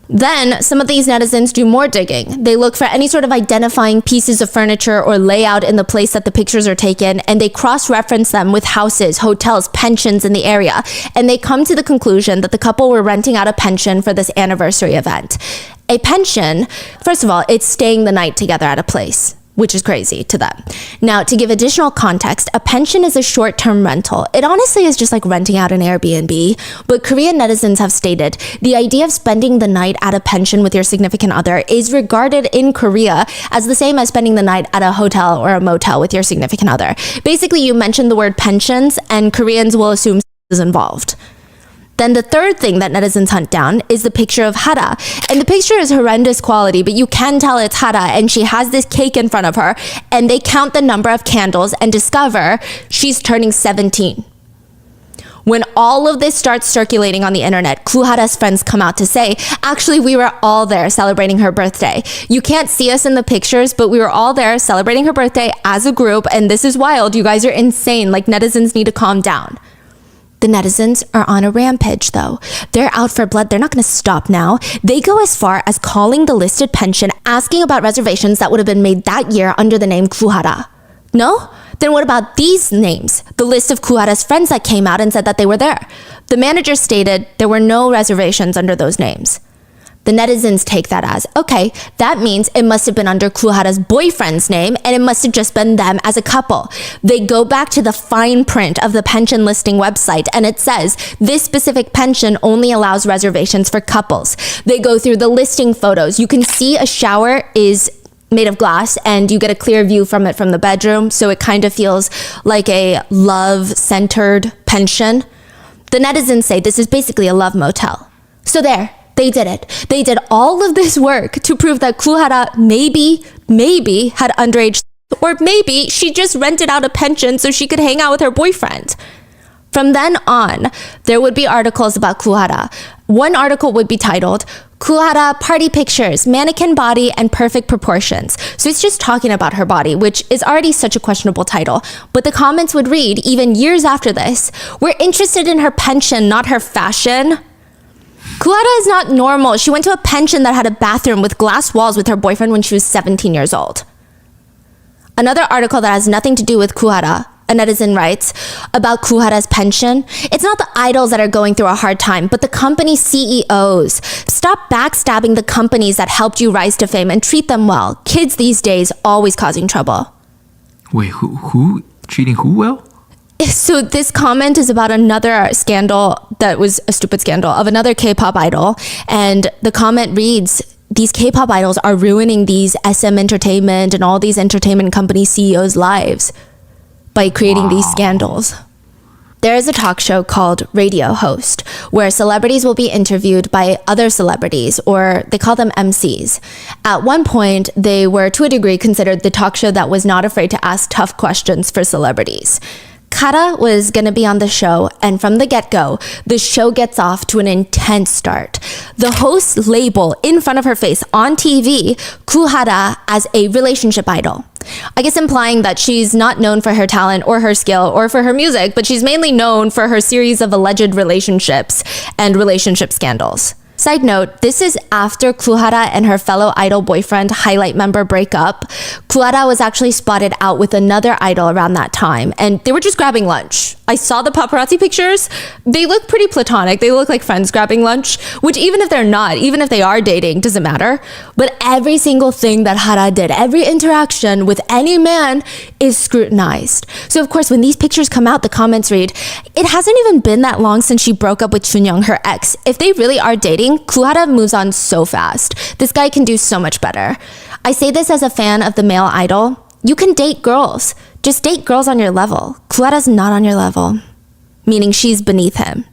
Then, some of these netizens do more digging. They look for any sort of identifying pieces of furniture or layout in the place that the pictures are taken, and they cross-reference them with houses, hotels, pensions in the area, and they come to the conclusion that the couple were renting out a pension for this anniversary event. A pension, first of all, it's staying the night together at a place, which is crazy to them. Now, to give additional context, a pension is a short-term rental. It honestly is just like renting out an Airbnb, but Korean netizens have stated the idea of spending the night at a pension with your significant other is regarded in Korea as the same as spending the night at a hotel or a motel with your significant other. Basically, you mention the word pensions, and Koreans will assume sex is involved. Then the third thing that netizens hunt down is the picture of Hara. And the picture is horrendous quality, but you can tell it's Hara, and she has this cake in front of her, and they count the number of candles and discover she's turning 17. When all of this starts circulating on the internet, Kuhara's friends come out to say, actually, we were all there celebrating her birthday. You can't see us in the pictures, but we were all there celebrating her birthday as a group, and this is wild. You guys are insane. Like, netizens need to calm down. The netizens are on a rampage, though. They're out for blood. They're not going to stop now. They go as far as calling the listed pension, asking about reservations that would have been made that year under the name Kuhara. No? Then what about these names? The list of Kuhara's friends that came out and said that they were there. The manager stated there were no reservations under those names. The netizens take that as, okay, that means it must have been under Kuhara's boyfriend's name, and it must have just been them as a couple. They go back to the fine print of the pension listing website, and it says this specific pension only allows reservations for couples. They go through the listing photos. You can see a shower is made of glass, and you get a clear view from it from the bedroom, so it kind of feels like a love-centered pension. The netizens say this is basically a love motel. So there. They did it. They did all of this work to prove that Kuhara maybe had underage, or maybe she just rented out a pension so she could hang out with her boyfriend. From then on, there would be articles about Kuhara. One article would be titled, Kuhara Party Pictures, Mannequin Body and Perfect Proportions. So it's just talking about her body, which is already such a questionable title. But the comments would read, even years after this, we're interested in her pension, not her fashion. Kuhara is not normal. She went to a pension that had a bathroom with glass walls with her boyfriend when she was 17 years old. Another article that has nothing to do with Kuhara, a netizen writes, about Kuhara's pension. It's not the idols that are going through a hard time, but the company CEOs. Stop backstabbing the companies that helped you rise to fame and treat them well. Kids these days always causing trouble. Wait, who? Treating who well? So this comment is about another scandal that was a stupid scandal of another K-pop idol. And the comment reads, these K-pop idols are ruining these SM Entertainment and all these entertainment company CEOs' lives by creating these scandals. There is a talk show called Radio Host, where celebrities will be interviewed by other celebrities, or they call them MCs. At one point, they were to a degree considered the talk show that was not afraid to ask tough questions for celebrities. Kuhara was going to be on the show, and from the get-go, the show gets off to an intense start. The host's label in front of her face on TV, Kuhara as a relationship idol. I guess implying that she's not known for her talent or her skill or for her music, but she's mainly known for her series of alleged relationships and relationship scandals. Side note, this is after Kuhara and her fellow idol boyfriend highlight member break up. Kuhara was actually spotted out with another idol around that time, and they were just grabbing lunch. I saw the paparazzi pictures. They look pretty platonic. They look like friends grabbing lunch, which even if they're not, even if they are dating, doesn't matter. But every single thing that Hara did, every interaction with any man is scrutinized. So of course, when these pictures come out, the comments read, "It hasn't even been that long since she broke up with Chunyoung, her ex. If they really are dating, Kuhara moves on so fast. This guy can do so much better." I say this as a fan of the male idol. You can date girls. Just date girls on your level. Kuhara's not on your level, meaning she's beneath him.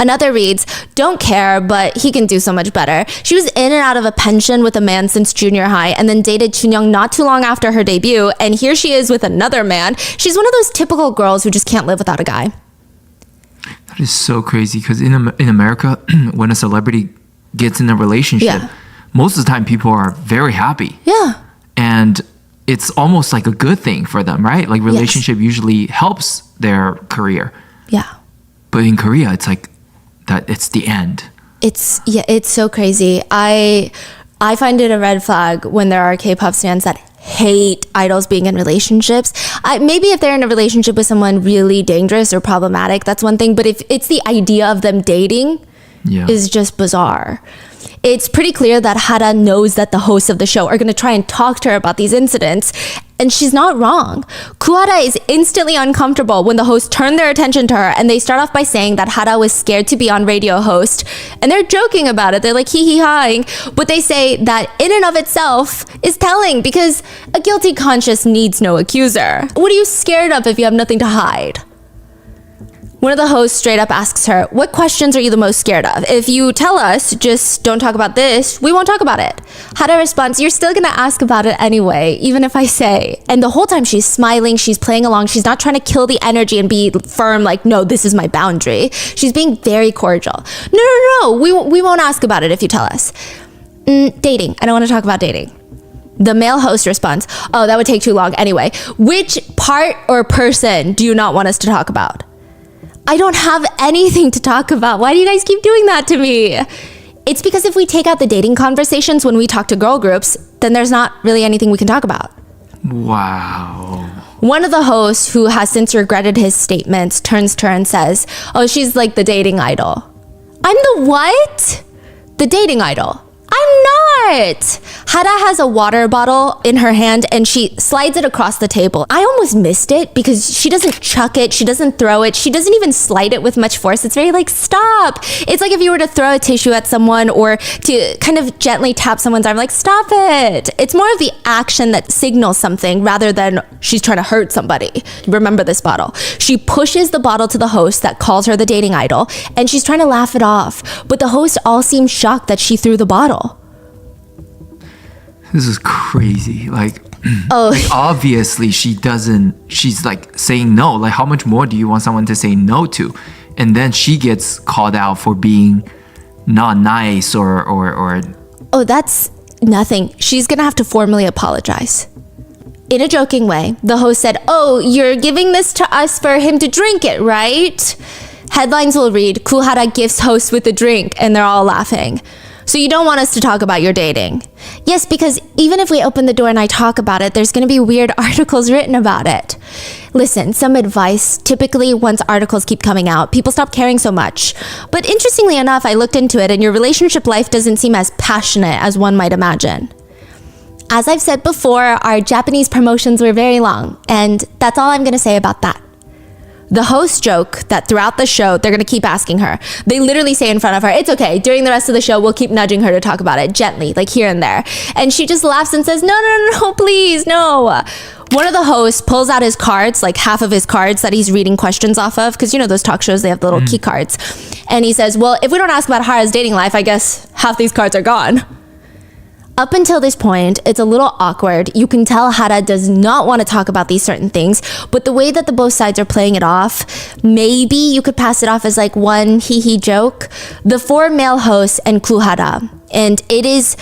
Another reads, "Don't care, but he can do so much better. She was in and out of a pension with a man since junior high and then dated Chunyoung not too long after her debut, and here she is with another man. She's one of those typical girls who just can't live without a guy." That is so crazy because in America, when a celebrity gets in a relationship, most of the time people are very happy. Yeah. And it's almost like a good thing for them, right? Like relationship usually helps their career. Yeah. But in Korea, it's like that it's the end. It's so crazy. I find it a red flag when there are K-pop fans that hate idols being in relationships. Maybe if they're in a relationship with someone really dangerous or problematic, that's one thing. But if it's the idea of them dating, is just bizarre. It's pretty clear that Hara knows that the hosts of the show are going to try and talk to her about these incidents, and she's not wrong. Kuhara is instantly uncomfortable when the hosts turn their attention to her, and they start off by saying that Hara was scared to be on Radio Host, and they're joking about it. They're like hee-hee-haing, but they say that in and of itself is telling, because a guilty conscience needs no accuser. What are you scared of if you have nothing to hide? One of the hosts straight up asks her, "What questions are you the most scared of? If you tell us, just don't talk about this, we won't talk about it." Hara responds, "You're still gonna ask about it anyway, even if I say." And the whole time she's smiling, she's playing along, she's not trying to kill the energy and be firm like, "No, this is my boundary." She's being very cordial. No, we won't ask about it if you tell us. Dating, I don't want to talk about dating. The male host responds, "Oh, that would take too long anyway. Which part or person do you not want us to talk about?" I don't have anything to talk about. Why do you guys keep doing that to me? It's because if we take out the dating conversations when we talk to girl groups, then there's not really anything we can talk about. Wow. One of the hosts, who has since regretted his statements, turns to her and says, "Oh, she's like the dating idol." I'm the what? The dating idol. I'm not. Hara has a water bottle in her hand and she slides it across the table. I almost missed it because she doesn't chuck it, she doesn't throw it, she doesn't even slide it with much force. It's very like, stop. It's like if you were to throw a tissue at someone or to kind of gently tap someone's arm, like, stop it. It's more of the action that signals something rather than she's trying to hurt somebody. Remember this bottle. She pushes the bottle to the host that calls her the dating idol and she's trying to laugh it off. But the host all seem shocked that she threw the bottle. This is crazy. Like, oh, like obviously she's like saying no. Like, how much more do you want someone to say no to? And then she gets called out for being not nice or oh, that's nothing. She's gonna have to formally apologize. In a joking way, the host said, "Oh, you're giving this to us for him to drink it, right?" Headlines will read, "Kuhara gifts host with a drink," and they're all laughing. So you don't want us to talk about your dating? Yes, because even if we open the door and I talk about it, there's going to be weird articles written about it. Listen, some advice. Typically, once articles keep coming out, people stop caring so much. But interestingly enough, I looked into it and your relationship life doesn't seem as passionate as one might imagine. As I've said before, our Japanese promotions were very long, and that's all I'm going to say about that. The hosts joke that throughout the show, they're going to keep asking her. They literally say in front of her, "It's okay. During the rest of the show, we'll keep nudging her to talk about it gently, like here and there." And she just laughs and says, "No, please, no." one of the hosts pulls out his cards, like half of his cards that he's reading questions off of, because you know those talk shows, they have the little key cards. And he says, well, if we don't ask about Hara's dating life, I guess half these cards are gone. Up until this point, it's a little awkward. You can tell Hara does not want to talk about these certain things, but the way that the both sides are playing it off, maybe you could pass it off as like one hee-hee joke. The 4 male hosts and Kuhara. And it is,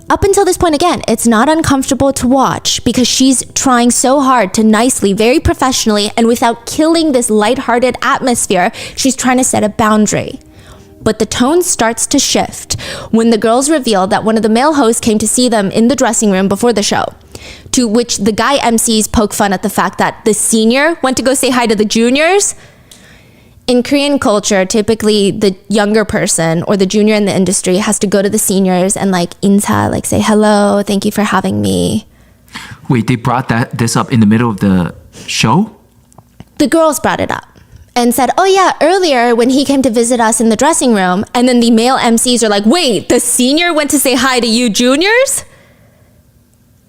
up until this point again, it's not uncomfortable to watch because she's trying so hard to nicely, very professionally, and without killing this lighthearted atmosphere, she's trying to set a boundary. But the tone starts to shift when the girls reveal that one of the male hosts came to see them in the dressing room before the show, to which the guy MCs poke fun at the fact that the senior went to go say hi to the juniors. In Korean culture, typically the younger person or the junior in the industry has to go to the seniors and like insa, like say hello, thank you for having me. Wait, they brought this up in the middle of the show? The girls brought it up and said, oh yeah, earlier when he came to visit us in the dressing room, and then the male MCs are like, wait, the senior went to say hi to you juniors?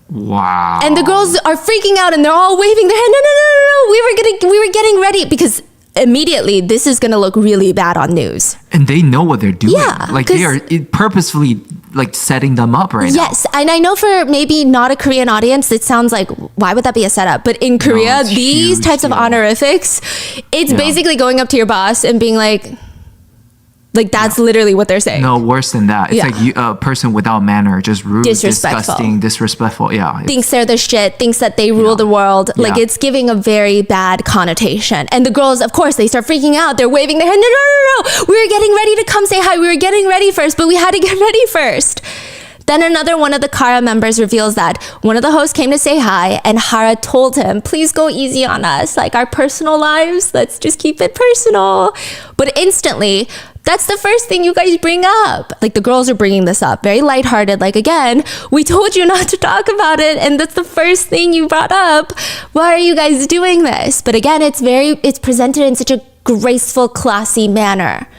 Wow. And the girls are freaking out and they're all waving their hand. No. We were getting ready because immediately this is going to look really bad on news. And they know what they're doing. Yeah. Like they are purposefully like setting them up right now. Yes. And I know for maybe not a Korean audience, it sounds like, why would that be a setup? But in Korea, these types of honorifics, it's basically going up to your boss and being like that's literally what they're saying. No, worse than that. It's like a person without manner, just rude, disgusting, disrespectful. Yeah. Thinks they're the shit, thinks that they rule the world. Like it's giving a very bad connotation. And the girls, of course, they start freaking out. They're waving their hand. No. We were getting ready to come say hi. We were getting ready first, but we had to get ready first. Then another one of the Kuhara members reveals that one of the hosts came to say hi and Hara told him, please go easy on us. Like our personal lives, let's just keep it personal. But instantly, that's the first thing you guys bring up. Like the girls are bringing this up, very lighthearted. Like again, we told you not to talk about it and that's the first thing you brought up. Why are you guys doing this? But again, it's presented in such a graceful, classy manner.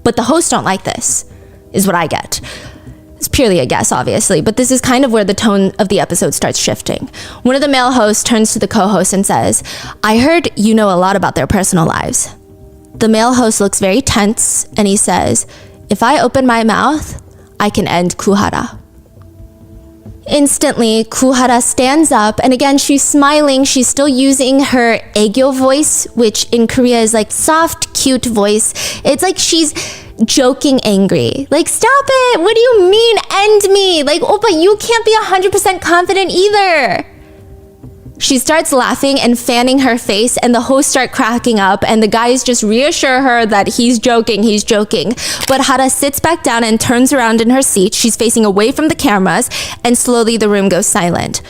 But the hosts don't like this, is what I get. It's purely a guess, obviously, but this is kind of where the tone of the episode starts shifting. One of the male hosts turns to the co-host and says, I heard you know a lot about their personal lives. The male host looks very tense and he says, if I open my mouth, I can end Kuhara. Instantly, Kuhara stands up and again, she's smiling. She's still using her aegyo voice, which in Korea is like soft, cute voice. It's like she's joking angry. Like, stop it. What do you mean end me? Like, oh, but you can't be 100% confident either. She starts laughing and fanning her face and the hosts start cracking up and the guys just reassure her that he's joking. But Hara sits back down and turns around in her seat. She's facing away from the cameras and slowly the room goes silent.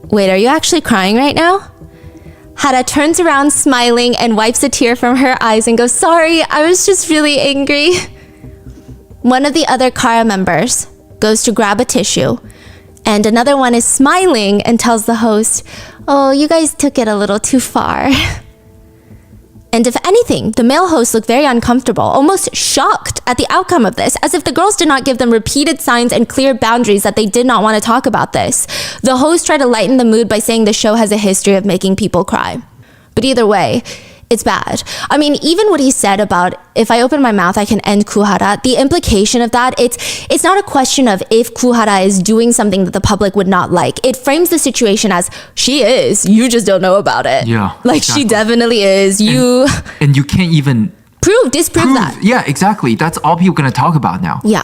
Wait, are you actually crying right now? Hara turns around smiling and wipes a tear from her eyes and goes, sorry, I was just really angry. One of the other Kuhara members goes to grab a tissue and another one is smiling and tells the host, oh, you guys took it a little too far. And if anything, the male hosts look very uncomfortable, almost shocked at the outcome of this, as if the girls did not give them repeated signs and clear boundaries that they did not want to talk about this. The hosts try to lighten the mood by saying the show has a history of making people cry. But either way, it's bad. I mean, even what he said about if I open my mouth, I can end Kuhara, the implication of that, it's not a question of if Kuhara is doing something that the public would not like. It frames the situation as she is, you just don't know about it. Yeah. Like exactly. She definitely is. And you can't even disprove that. Yeah, exactly. That's all people are going to talk about now. Yeah.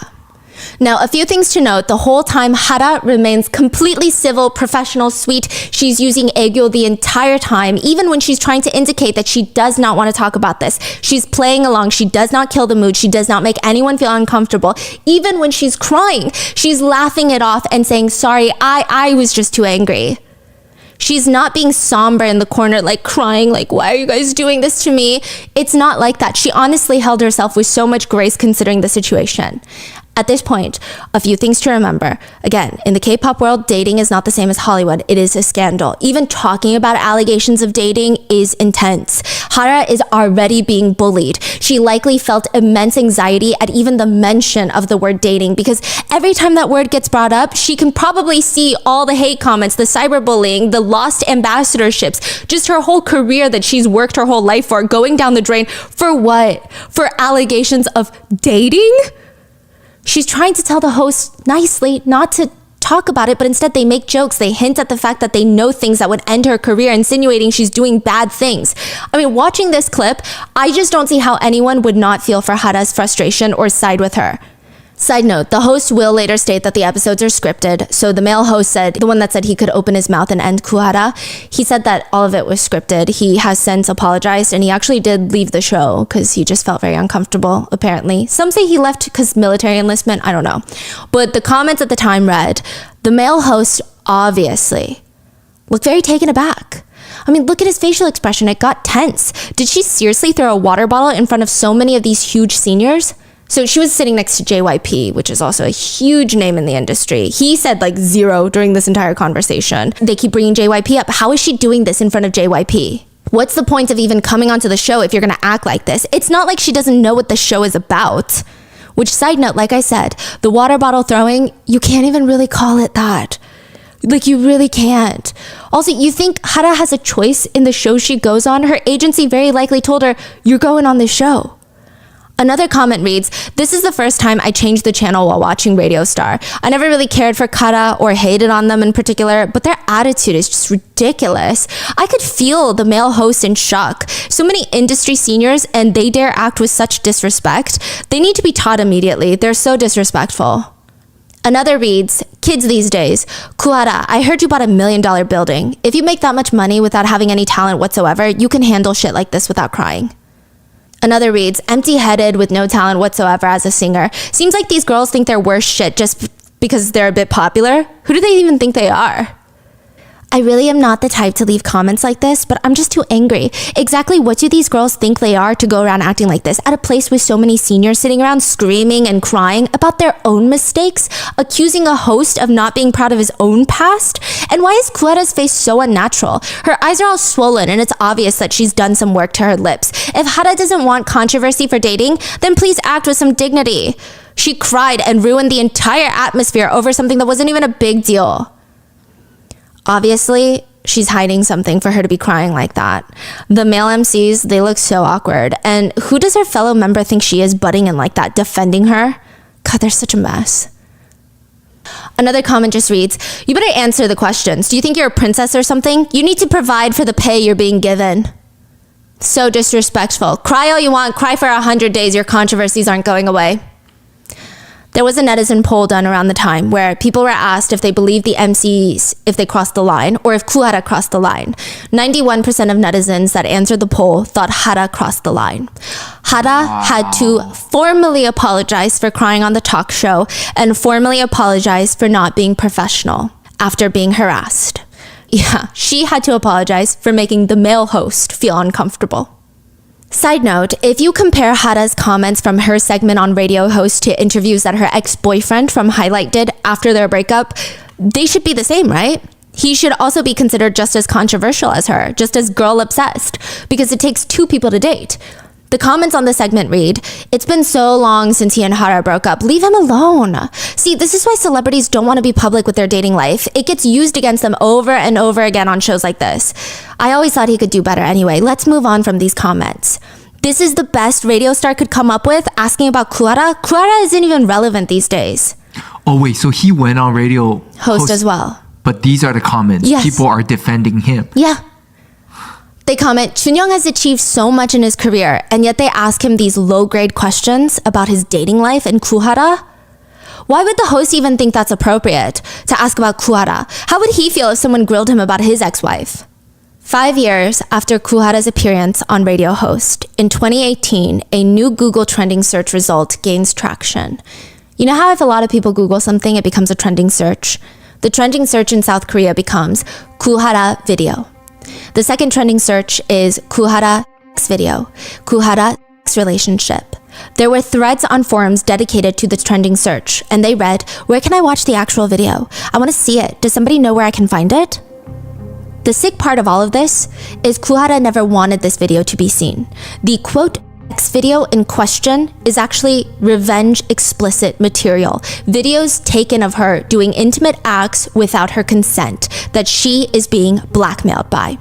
Now, a few things to note. The whole time, Hara remains completely civil, professional, sweet. She's using aegyo the entire time, even when she's trying to indicate that she does not want to talk about this. She's playing along. She does not kill the mood. She does not make anyone feel uncomfortable. Even when she's crying, she's laughing it off and saying, sorry, I was just too angry. She's not being somber in the corner, like crying, like, why are you guys doing this to me? It's not like that. She honestly held herself with so much grace considering the situation. At this point, a few things to remember. Again, in the K-pop world, dating is not the same as Hollywood. It is a scandal. Even talking about allegations of dating is intense. Hara is already being bullied. She likely felt immense anxiety at even the mention of the word dating, because every time that word gets brought up, she can probably see all the hate comments, the cyberbullying, the lost ambassadorships, just her whole career that she's worked her whole life for, going down the drain. For what? For allegations of dating? She's trying to tell the host nicely not to talk about it, but instead they make jokes. They hint at the fact that they know things that would end her career, insinuating she's doing bad things. I mean, watching this clip, I just don't see how anyone would not feel for Hara's frustration or side with her. Side note, the host will later state that the episodes are scripted. So the male host said, the one that said he could open his mouth and end Kuhara, he said that all of it was scripted. He has since apologized, and he actually did leave the show because he just felt very uncomfortable, apparently. Some say he left because military enlistment, I don't know. But the comments at the time read, the male host obviously looked very taken aback. I mean, look at his facial expression. It got tense. Did she seriously throw a water bottle in front of so many of these huge seniors? So she was sitting next to JYP, which is also a huge name in the industry. He said like 0 during this entire conversation. They keep bringing JYP up. How is she doing this in front of JYP? What's the point of even coming onto the show if you're gonna act like this? It's not like she doesn't know what the show is about. Which, side note, like I said, the water bottle throwing, you can't even really call it that. Like, you really can't. Also, you think Hara has a choice in the show she goes on? Her agency very likely told her, you're going on this show. Another comment reads, this is the first time I changed the channel while watching Radio Star. I never really cared for Kara or hated on them in particular, but their attitude is just ridiculous. I could feel the male host in shock. So many industry seniors, and they dare act with such disrespect. They need to be taught immediately. They're so disrespectful. Another reads, kids these days, Kuhara, I heard you bought $1 million building. If you make that much money without having any talent whatsoever, you can handle shit like this without crying. Another reads, empty-headed with no talent whatsoever as a singer. Seems like these girls think they're worse shit just because they're a bit popular. Who do they even think they are? I really am not the type to leave comments like this, but I'm just too angry. Exactly what do these girls think they are to go around acting like this at a place with so many seniors sitting around screaming and crying about their own mistakes, accusing a host of not being proud of his own past? And why is Kuhara's face so unnatural? Her eyes are all swollen, and it's obvious that she's done some work to her lips. If Hara doesn't want controversy for dating, then please act with some dignity. She cried and ruined the entire atmosphere over something that wasn't even a big deal. Obviously, she's hiding something for her to be crying like that. The male MCs, they look so awkward. And who does her fellow member think she is, butting in like that, defending her? God, they're such a mess. Another comment just reads, you better answer the questions. Do you think you're a princess or something? You need to provide for the pay you're being given. So disrespectful. Cry all you want, cry for 100 days, your controversies aren't going away. There was a netizen poll done around the time where people were asked if they believed the MCs if they crossed the line or if Kuhara crossed the line. 91% of netizens that answered the poll thought Hara crossed the line. Hara had to formally apologize for crying on the talk show and formally apologize for not being professional after being harassed. Yeah, she had to apologize for making the male host feel uncomfortable. Side note, if you compare Hara's comments from her segment on Radio Host to interviews that her ex-boyfriend from Highlight did after their breakup, they should be the same, right? He should also be considered just as controversial as her, just as girl-obsessed, because it takes 2 people to date. The comments on the segment read, it's been so long since he and Hara broke up. Leave him alone. See, this is why celebrities don't want to be public with their dating life. It gets used against them over and over again on shows like this. I always thought he could do better anyway. Let's move on from these comments. This is the best Radio Star could come up with, asking about Kuhara. Kuhara isn't even relevant these days. Oh wait, so he went on Radio Host as well. But these are the comments. Yes. People are defending him. Yeah. They comment, Chunyoung has achieved so much in his career, and yet they ask him these low-grade questions about his dating life and Kuhara? Why would the host even think that's appropriate to ask about Kuhara? How would he feel if someone grilled him about his ex-wife? 5 years after Kuhara's appearance on Radio Host, in 2018, a new Google trending search result gains traction. You know how if a lot of people Google something, it becomes a trending search? The trending search in South Korea becomes Kuhara video. The second trending search is Kuhara X video, Kuhara relationship. There were threads on forums dedicated to the trending search, and they read, "Where can I watch the actual video? I want to see it. Does somebody know where I can find it?" The sick part of all of this is Kuhara never wanted this video to be seen. The quote X video in question is actually revenge explicit material. Videos taken of her doing intimate acts without her consent that she is being blackmailed by.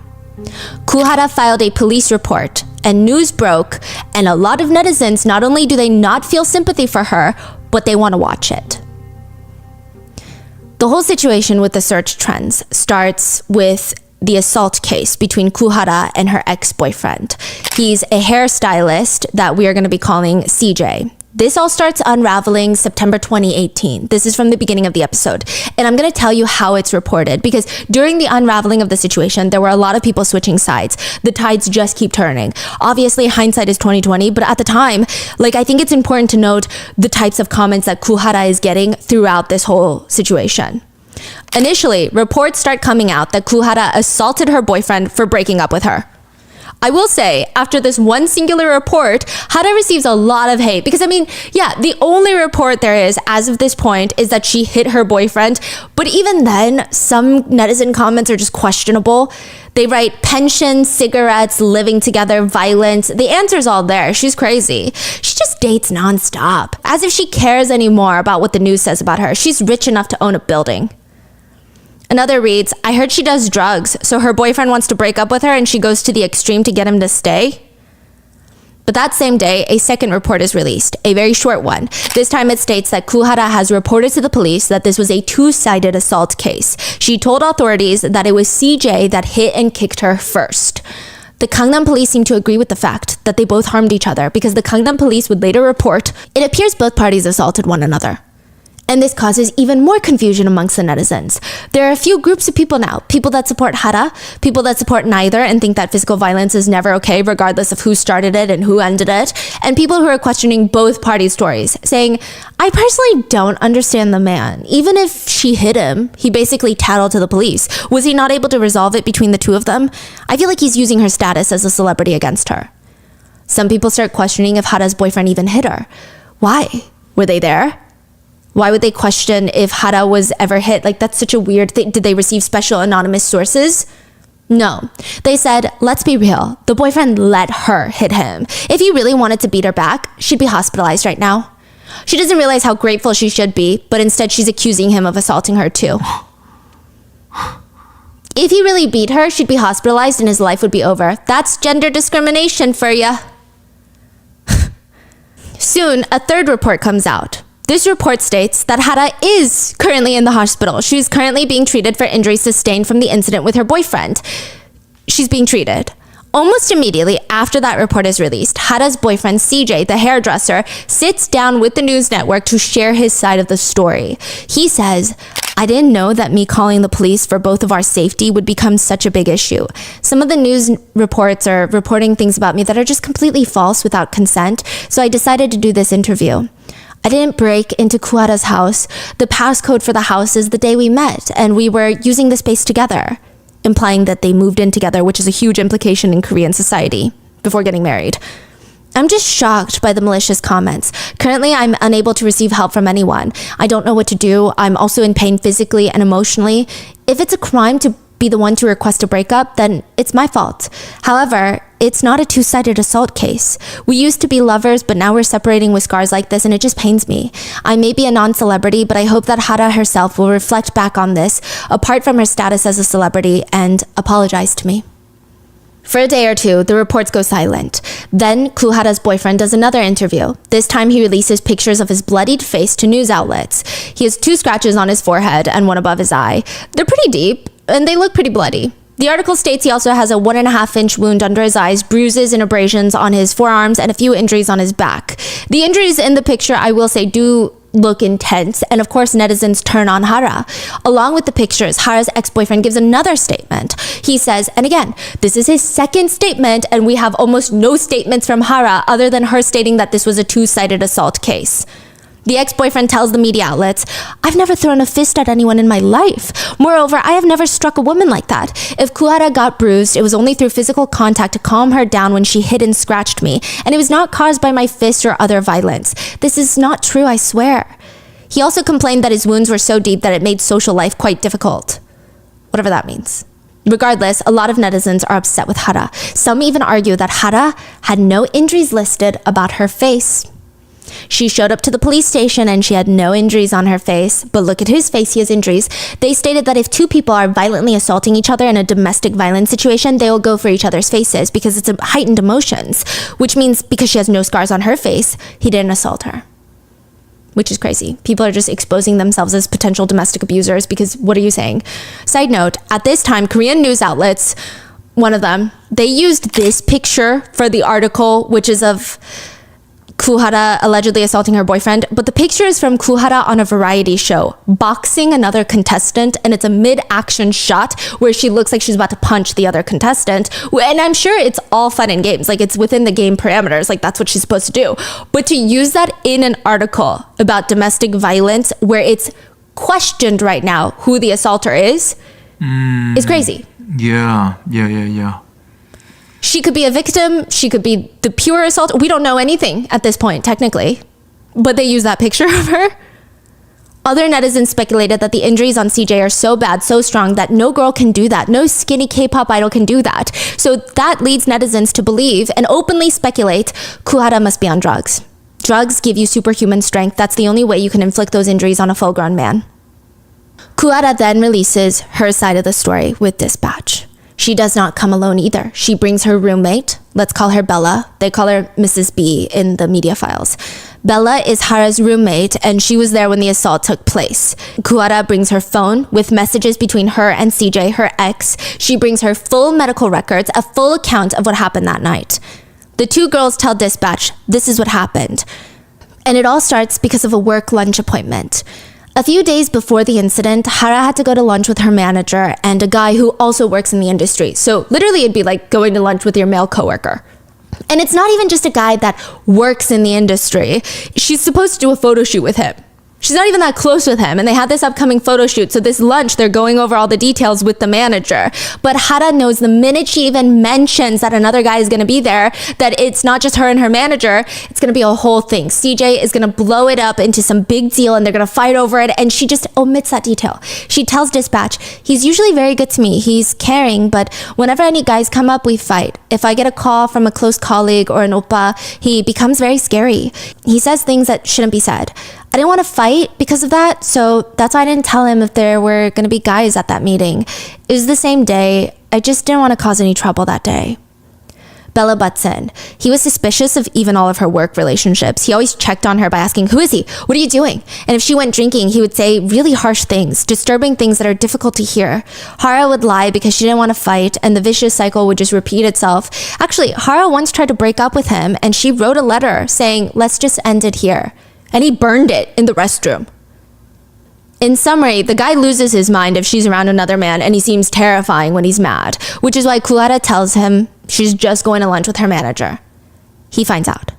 Kuhara filed a police report and news broke, and a lot of netizens, not only do they not feel sympathy for her, but they want to watch it. The whole situation with the search trends starts with the assault case between Kuhara and her ex-boyfriend. He's a hairstylist that we are going to be calling CJ. This all starts unraveling September 2018. This is from the beginning of the episode. And I'm going to tell you how it's reported, because during the unraveling of the situation, there were a lot of people switching sides. The tides just keep turning. Obviously, hindsight is 2020, but at the time, I think it's important to note the types of comments that Kuhara is getting throughout this whole situation. Initially, reports start coming out that Kuhara assaulted her boyfriend for breaking up with her. I will say, after this one singular report, Hara receives a lot of hate because, the only report there is as of this point is that she hit her boyfriend. But even then, some netizen comments are just questionable. They write pension, cigarettes, living together, violence. The answer's all there. She's crazy. She just dates nonstop, as if she cares anymore about what the news says about her. She's rich enough to own a building. Another reads, "I heard she does drugs, so her boyfriend wants to break up with her and she goes to the extreme to get him to stay." But that same day, a second report is released, a very short one. This time it states that Kuhara has reported to the police that this was a two-sided assault case. She told authorities that it was CJ that hit and kicked her first. The Gangnam police seem to agree with the fact that they both harmed each other, because the Gangnam police would later report, "It appears both parties assaulted one another." And this causes even more confusion amongst the netizens. There are a few groups of people now. People that support Hara, people that support neither and think that physical violence is never okay regardless of who started it and who ended it. And people who are questioning both parties' stories, saying, "I personally don't understand the man. Even if she hit him, he basically tattled to the police. Was he not able to resolve it between the two of them? I feel like he's using her status as a celebrity against her." Some people start questioning if Hara's boyfriend even hit her. Why? Were they there? Why would they question if Hara was ever hit? That's such a weird thing. Did they receive special anonymous sources? No. They said, let's be real. The boyfriend let her hit him. If he really wanted to beat her back, she'd be hospitalized right now. She doesn't realize how grateful she should be, but instead she's accusing him of assaulting her too. If he really beat her, she'd be hospitalized and his life would be over. That's gender discrimination for ya. Soon, a third report comes out. This report states that Hara is currently in the hospital. She's currently being treated for injuries sustained from the incident with her boyfriend. She's being treated. Almost immediately after that report is released, Hara's boyfriend CJ, the hairdresser, sits down with the news network to share his side of the story. He says, "I didn't know that me calling the police for both of our safety would become such a big issue. Some of the news reports are reporting things about me that are just completely false without consent, so I decided to do this interview. I didn't break into Kuhara's house. The passcode for the house is the day we met, and we were using the space together," implying that they moved in together, which is a huge implication in Korean society, before getting married. "I'm just shocked by the malicious comments. Currently, I'm unable to receive help from anyone. I don't know what to do. I'm also in pain physically and emotionally. If it's a crime to be the one to request a breakup, then it's my fault. However, it's not a two-sided assault case. We used to be lovers, but now we're separating with scars like this, and it just pains me. I may be a non-celebrity, but I hope that Hara herself will reflect back on this, apart from her status as a celebrity, and apologize to me." For a day or two, the reports go silent. Then, Kuhara's boyfriend does another interview. This time, he releases pictures of his bloodied face to news outlets. He has 2 scratches on his forehead and one above his eye. They're pretty deep, and they look pretty bloody. The article states he also has a 1.5-inch wound under his eyes, bruises and abrasions on his forearms, and a few injuries on his back. The injuries in the picture, I will say, do look intense, and of course netizens turn on Hara. Along with the pictures, Hara's ex-boyfriend gives another statement. He says, and again, this is his second statement, and we have almost no statements from Hara other than her stating that this was a two-sided assault case. The ex-boyfriend tells the media outlets, "I've never thrown a fist at anyone in my life. Moreover, I have never struck a woman like that. If Kuhara got bruised, it was only through physical contact to calm her down when she hit and scratched me, and it was not caused by my fist or other violence. This is not true, I swear." He also complained that his wounds were so deep that it made social life quite difficult. Whatever that means. Regardless, a lot of netizens are upset with Hara. Some even argue that Hara had no injuries listed about her face. She showed up to the police station and she had no injuries on her face, but look at his face, he has injuries. They stated that if two people are violently assaulting each other in a domestic violence situation, they will go for each other's faces because it's heightened emotions, which means because she has no scars on her face, he didn't assault her. Which is crazy. People are just exposing themselves as potential domestic abusers because what are you saying? Side note, at this time, Korean news outlets, one of them, they used this picture for the article, which is of Kuhara allegedly assaulting her boyfriend, but the picture is from Kuhara on a variety show, boxing another contestant, and it's a mid-action shot where she looks like she's about to punch the other contestant, and I'm sure it's all fun and games, like it's within the game parameters, like that's what she's supposed to do. But to use that in an article about domestic violence where it's questioned right now who the assaulter is crazy. Yeah. She could be a victim. She could be the pure assault. We don't know anything at this point, technically. But they use that picture of her. Other netizens speculated that the injuries on CJ are so bad, so strong, that no girl can do that. No skinny K-pop idol can do that. So that leads netizens to believe and openly speculate Kuhara must be on drugs. Drugs give you superhuman strength. That's the only way you can inflict those injuries on a full-grown man. Kuhara then releases her side of the story with Dispatch. She does not come alone either. She brings her roommate. Let's call her Bella. They call her Mrs. B in the media files. Bella is Hara's roommate, and she was there when the assault took place. Kuhara brings her phone with messages between her and CJ, her ex. She brings her full medical records, a full account of what happened that night. The two girls tell Dispatch this is what happened. And it all starts because of a work lunch appointment. A few days before the incident, Hara had to go to lunch with her manager and a guy who also works in the industry. So literally it'd be like going to lunch with your male coworker. And it's not even just a guy that works in the industry. She's supposed to do a photo shoot with him. She's not even that close with him, and they had this upcoming photo shoot, so this lunch, they're going over all the details with the manager. But Hara knows the minute she even mentions that another guy is going to be there, that it's not just her and her manager, it's going to be a whole thing. CJ is going to blow it up into some big deal, and they're going to fight over it, and she just omits that detail. She tells Dispatch, he's usually very good to me, he's caring, but whenever any guys come up, we fight. If I get a call from a close colleague or an oppa, he becomes very scary. He says things that shouldn't be said. I didn't want to fight because of that, so that's why I didn't tell him if there were going to be guys at that meeting. It was the same day. I just didn't want to cause any trouble that day. Bella butts in. He was suspicious of even all of her work relationships. He always checked on her by asking, who is he? What are you doing? And if she went drinking, he would say really harsh things, disturbing things that are difficult to hear. Hara would lie because she didn't want to fight, and the vicious cycle would just repeat itself. Actually, Hara once tried to break up with him, and she wrote a letter saying, let's just end it here. And he burned it in the restroom. In summary, the guy loses his mind if she's around another man, and he seems terrifying when he's mad, which is why Kuhara tells him she's just going to lunch with her manager. He finds out.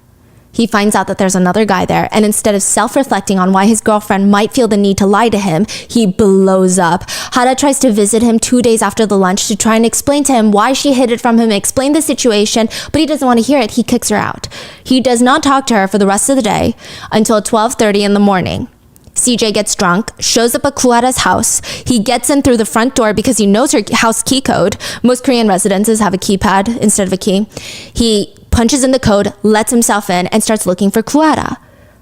He finds out that there's another guy there, and instead of self-reflecting on why his girlfriend might feel the need to lie to him, he blows up. Hara tries to visit him 2 days after the lunch to try and explain to him why she hid it from him, explain the situation, but he doesn't want to hear it. He kicks her out. He does not talk to her for the rest of the day until 12:30 in the morning. CJ gets drunk, shows up at Kuhara's house. He gets in through the front door because he knows her house key code. Most Korean residences have a keypad instead of a key. He punches in the code, lets himself in, and starts looking for Kuhara.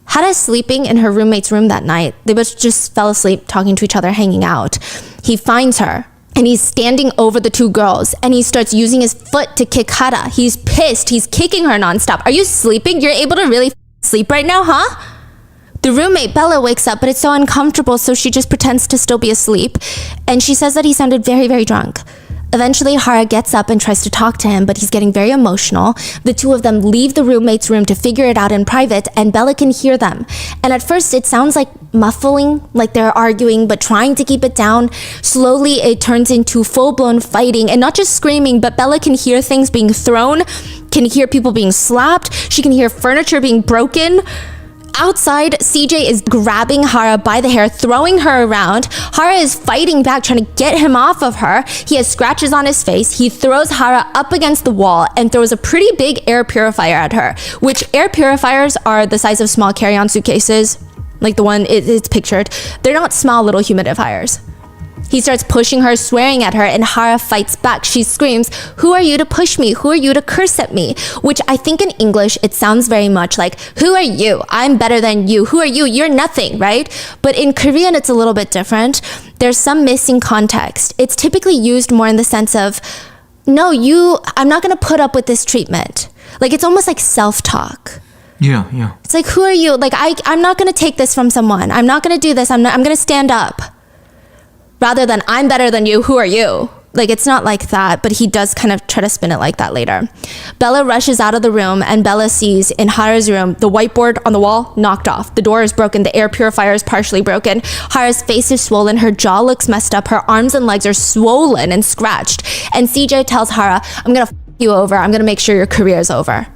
Hara is sleeping in her roommate's room that night. They both just fell asleep, talking to each other, hanging out. He finds her, and he's standing over the two girls, and he starts using his foot to kick Hara. He's pissed. He's kicking her nonstop. Are you sleeping? You're able to really sleep right now, huh? The roommate, Bella, wakes up, but it's so uncomfortable, so she just pretends to still be asleep, and she says that he sounded very, very drunk. Eventually, Hara gets up and tries to talk to him, but he's getting very emotional. The two of them leave the roommate's room to figure it out in private, and Bella can hear them. And at first, it sounds like muffling, like they're arguing, but trying to keep it down. Slowly, it turns into full-blown fighting, and not just screaming, but Bella can hear things being thrown, can hear people being slapped, she can hear furniture being broken. Outside, CJ is grabbing Hara by the hair, throwing her around. Hara is fighting back, trying to get him off of her. He has scratches on his face. He throws Hara up against the wall and throws a pretty big air purifier at her, which air purifiers are the size of small carry-on suitcases, like the one it's pictured. They're not small little humidifiers. He starts pushing her, swearing at her, and Hara fights back. She screams, "Who are you to push me? Who are you to curse at me?" Which I think in English, it sounds very much like, "Who are you? I'm better than you. Who are you? You're nothing," right? But in Korean, it's a little bit different. There's some missing context. It's typically used more in the sense of, "No, I'm not going to put up with this treatment." Like, it's almost like self-talk. Yeah. It's like, "Who are you? Like, I'm not going to take this from someone. I'm not going to do this. I'm going to stand up." Rather than, "I'm better than you, who are you?" Like, it's not like that, but he does kind of try to spin it like that later. Bella rushes out of the room, and Bella sees in Hara's room the whiteboard on the wall knocked off. The door is broken. The air purifier is partially broken. Hara's face is swollen. Her jaw looks messed up. Her arms and legs are swollen and scratched. And CJ tells Hara, "I'm going to f you over. I'm going to make sure your career is over."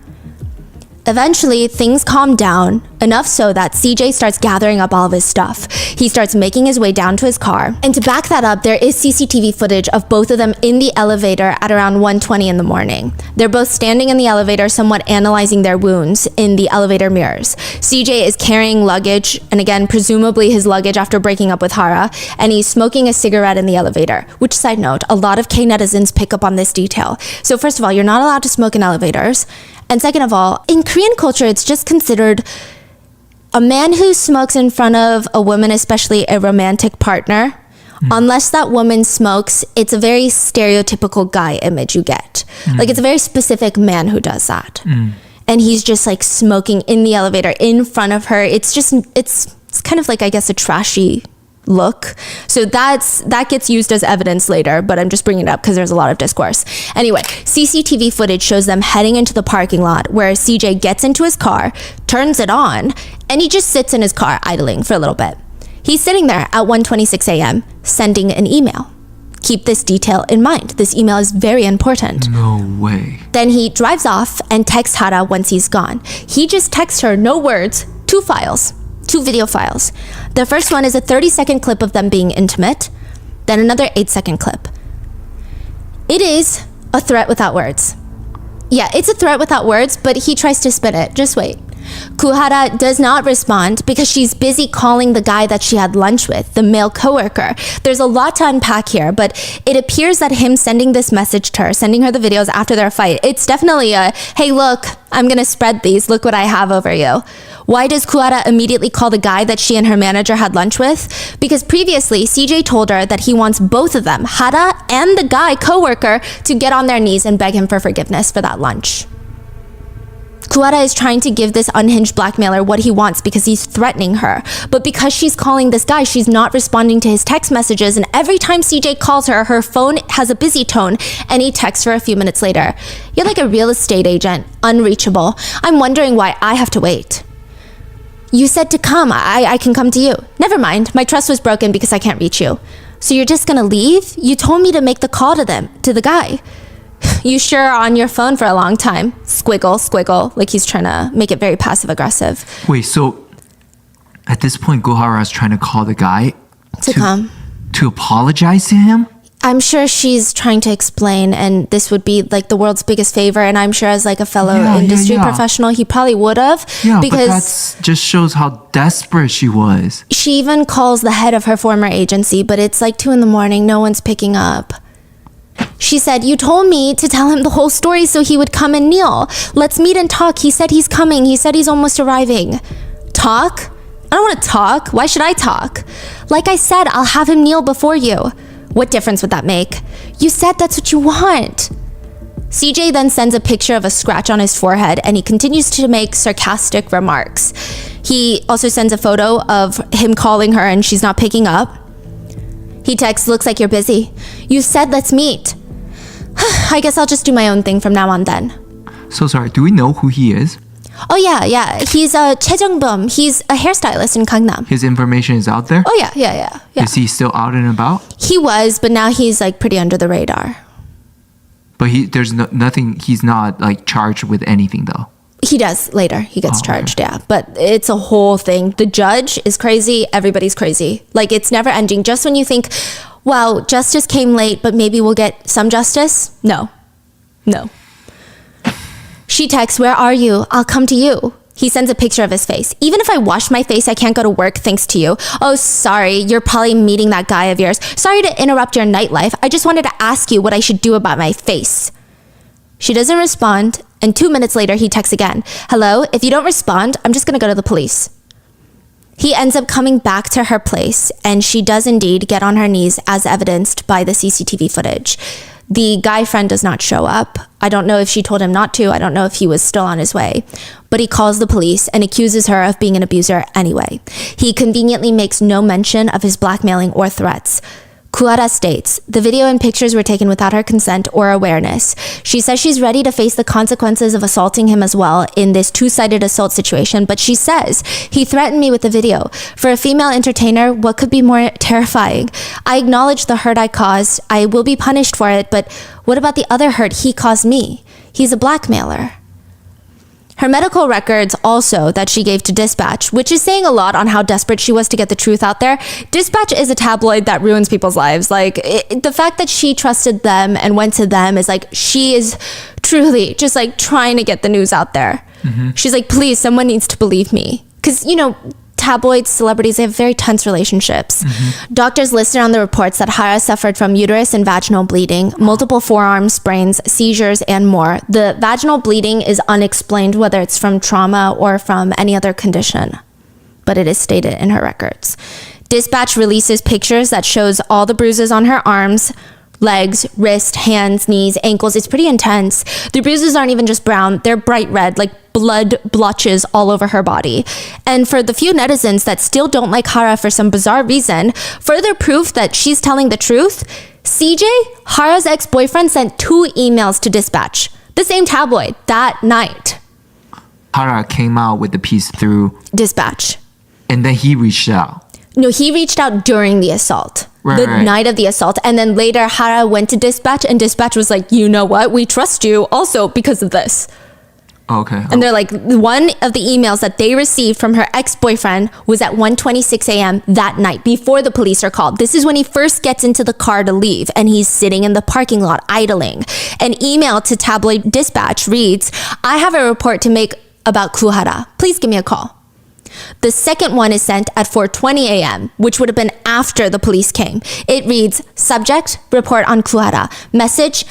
Eventually, things calm down, enough so that CJ starts gathering up all of his stuff. He starts making his way down to his car. And to back that up, there is CCTV footage of both of them in the elevator at around 1:20 in the morning. They're both standing in the elevator, somewhat analyzing their wounds in the elevator mirrors. CJ is carrying luggage, and again, presumably his luggage after breaking up with Hara, and he's smoking a cigarette in the elevator. Which, side note, a lot of K-netizens pick up on this detail. So first of all, you're not allowed to smoke in elevators. And second of all, in Korean culture, it's just considered a man who smokes in front of a woman, especially a romantic partner, unless that woman smokes, it's a very stereotypical guy image you get. Like, it's a very specific man who does that. And he's just like smoking in the elevator in front of her. It's kind of like, I guess, a trashy look. So that gets used as evidence later, but I'm just bringing it up because there's a lot of discourse. Anyway, CCTV footage shows them heading into the parking lot where CJ gets into his car, turns it on, and he just sits in his car idling for a little bit. He's sitting there at 1:26 a.m. sending an email. Keep this detail in mind. This email is very important. No way. Then he drives off and texts Hara once he's gone. He just texts her, no words, 2 video files. The first one is a 30-second clip of them being intimate, then another 8-second clip. It is a threat without words. Yeah, it's a threat without words, but he tries to spin it. Just wait. Kuhara does not respond because she's busy calling the guy that she had lunch with, the male coworker. There's a lot to unpack here, but it appears that him sending this message to her, sending her the videos after their fight, it's definitely a, "Hey, look, I'm gonna spread these. Look what I have over you." Why does Kuhara immediately call the guy that she and her manager had lunch with? Because previously, CJ told her that he wants both of them, Hara and the guy coworker, to get on their knees and beg him for forgiveness for that lunch. Kuhara is trying to give this unhinged blackmailer what he wants because he's threatening her. But because she's calling this guy, she's not responding to his text messages. And every time CJ calls her, her phone has a busy tone and he texts her a few minutes later. "You're like a real estate agent, unreachable. I'm wondering why I have to wait. You said to come, I can come to you. Never mind, my trust was broken because I can't reach you. So you're just gonna leave? You told me to make the call to the guy. You sure are on your phone for a long time." Squiggle, squiggle, like he's trying to make it very passive aggressive. Wait, so at this point, Kuhara is trying to call the guy To come. to apologize to him? I'm sure she's trying to explain, and this would be like the world's biggest favor, and I'm sure as like a fellow industry professional, he probably would have. Yeah, because but that just shows how desperate she was. she even calls the head of her former agency, but it's like 2 a.m, no one's picking up. She said, "You told me to tell him the whole story so he would come and kneel. Let's meet and talk. He said he's coming. He said he's almost arriving." Talk? I don't want to talk. Why should I talk? Like I said, I'll have him kneel before you. What difference would that make? You said that's what you want. CJ then sends a picture of a scratch on his forehead and he continues to make sarcastic remarks. He also sends a photo of him calling her and she's not picking up. He texts, "Looks like you're busy. You said let's meet." I guess I'll just do my own thing from now on then. So sorry, do we know who he is? Oh yeah. He's Choi Jung-bum. He's a hairstylist in Gangnam. His information is out there? Oh yeah. Is he still out and about? He was, but now he's like pretty under the radar. But there's nothing, he's not like charged with anything though. He does later. He gets charged, yeah. But it's a whole thing. The judge is crazy. Everybody's crazy. Like, it's never ending. Just when you think, wow, justice came late, but maybe we'll get some justice. No. She texts, where are you? I'll come to you. He sends a picture of his face. Even if I wash my face, I can't go to work thanks to you. Oh, sorry. You're probably meeting that guy of yours. Sorry to interrupt your nightlife. I just wanted to ask you what I should do about my face. She doesn't respond. And 2 minutes later, he texts again. Hello, if you don't respond, I'm just going to go to the police. He ends up coming back to her place, and she does indeed get on her knees as evidenced by the CCTV footage. The guy friend does not show up. I don't know if she told him not to. I don't know if he was still on his way. But he calls the police and accuses her of being an abuser anyway. He conveniently makes no mention of his blackmailing or threats. Kuhara states, the video and pictures were taken without her consent or awareness. She says she's ready to face the consequences of assaulting him as well in this two-sided assault situation, but she says, he threatened me with the video. For a female entertainer, what could be more terrifying? I acknowledge the hurt I caused. I will be punished for it, but what about the other hurt he caused me? He's a blackmailer. Her medical records also that she gave to Dispatch, which is saying a lot on how desperate she was to get the truth out there. Dispatch is a tabloid that ruins people's lives. Like, the fact that she trusted them and went to them is like, she is truly just like trying to get the news out there. She's like, please, someone needs to believe me. Because, you know, tabloids, celebrities, they have very tense relationships. Doctors listed on the reports that Hara suffered from uterus and vaginal bleeding, multiple forearm sprains, seizures, and more. The vaginal bleeding is unexplained, whether it's from trauma or from any other condition, but it is stated in her records. Dispatch releases pictures that shows all the bruises on her arms, legs, wrist, hands, knees, ankles. It's pretty intense. The bruises aren't even just brown. They're bright red, like blood blotches all over her body. And for the few netizens that still don't like Hara for some bizarre reason, further proof that she's telling the truth, CJ, Hara's ex-boyfriend, sent 2 emails to Dispatch, the same tabloid, that night. Kuhara came out with the piece through Dispatch. And then he reached out. No, he reached out during the assault. The night of the assault. And then later, Hara went to Dispatch, and Dispatch was like, you know what? We trust you also because of this. Okay. And they're like, one of the emails that they received from her ex-boyfriend was at 1:26 a.m. that night before the police are called. This is when he first gets into the car to leave, and he's sitting in the parking lot idling. An email to tabloid Dispatch reads, I have a report to make about Kuhara. Please give me a call. The second one is sent at 4:20 a.m., which would have been after the police came. It reads, subject, report on Kuhara. Message,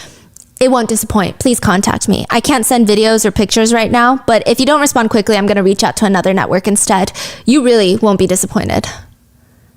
it won't disappoint. Please contact me. I can't send videos or pictures right now, but if you don't respond quickly, I'm going to reach out to another network instead. You really won't be disappointed.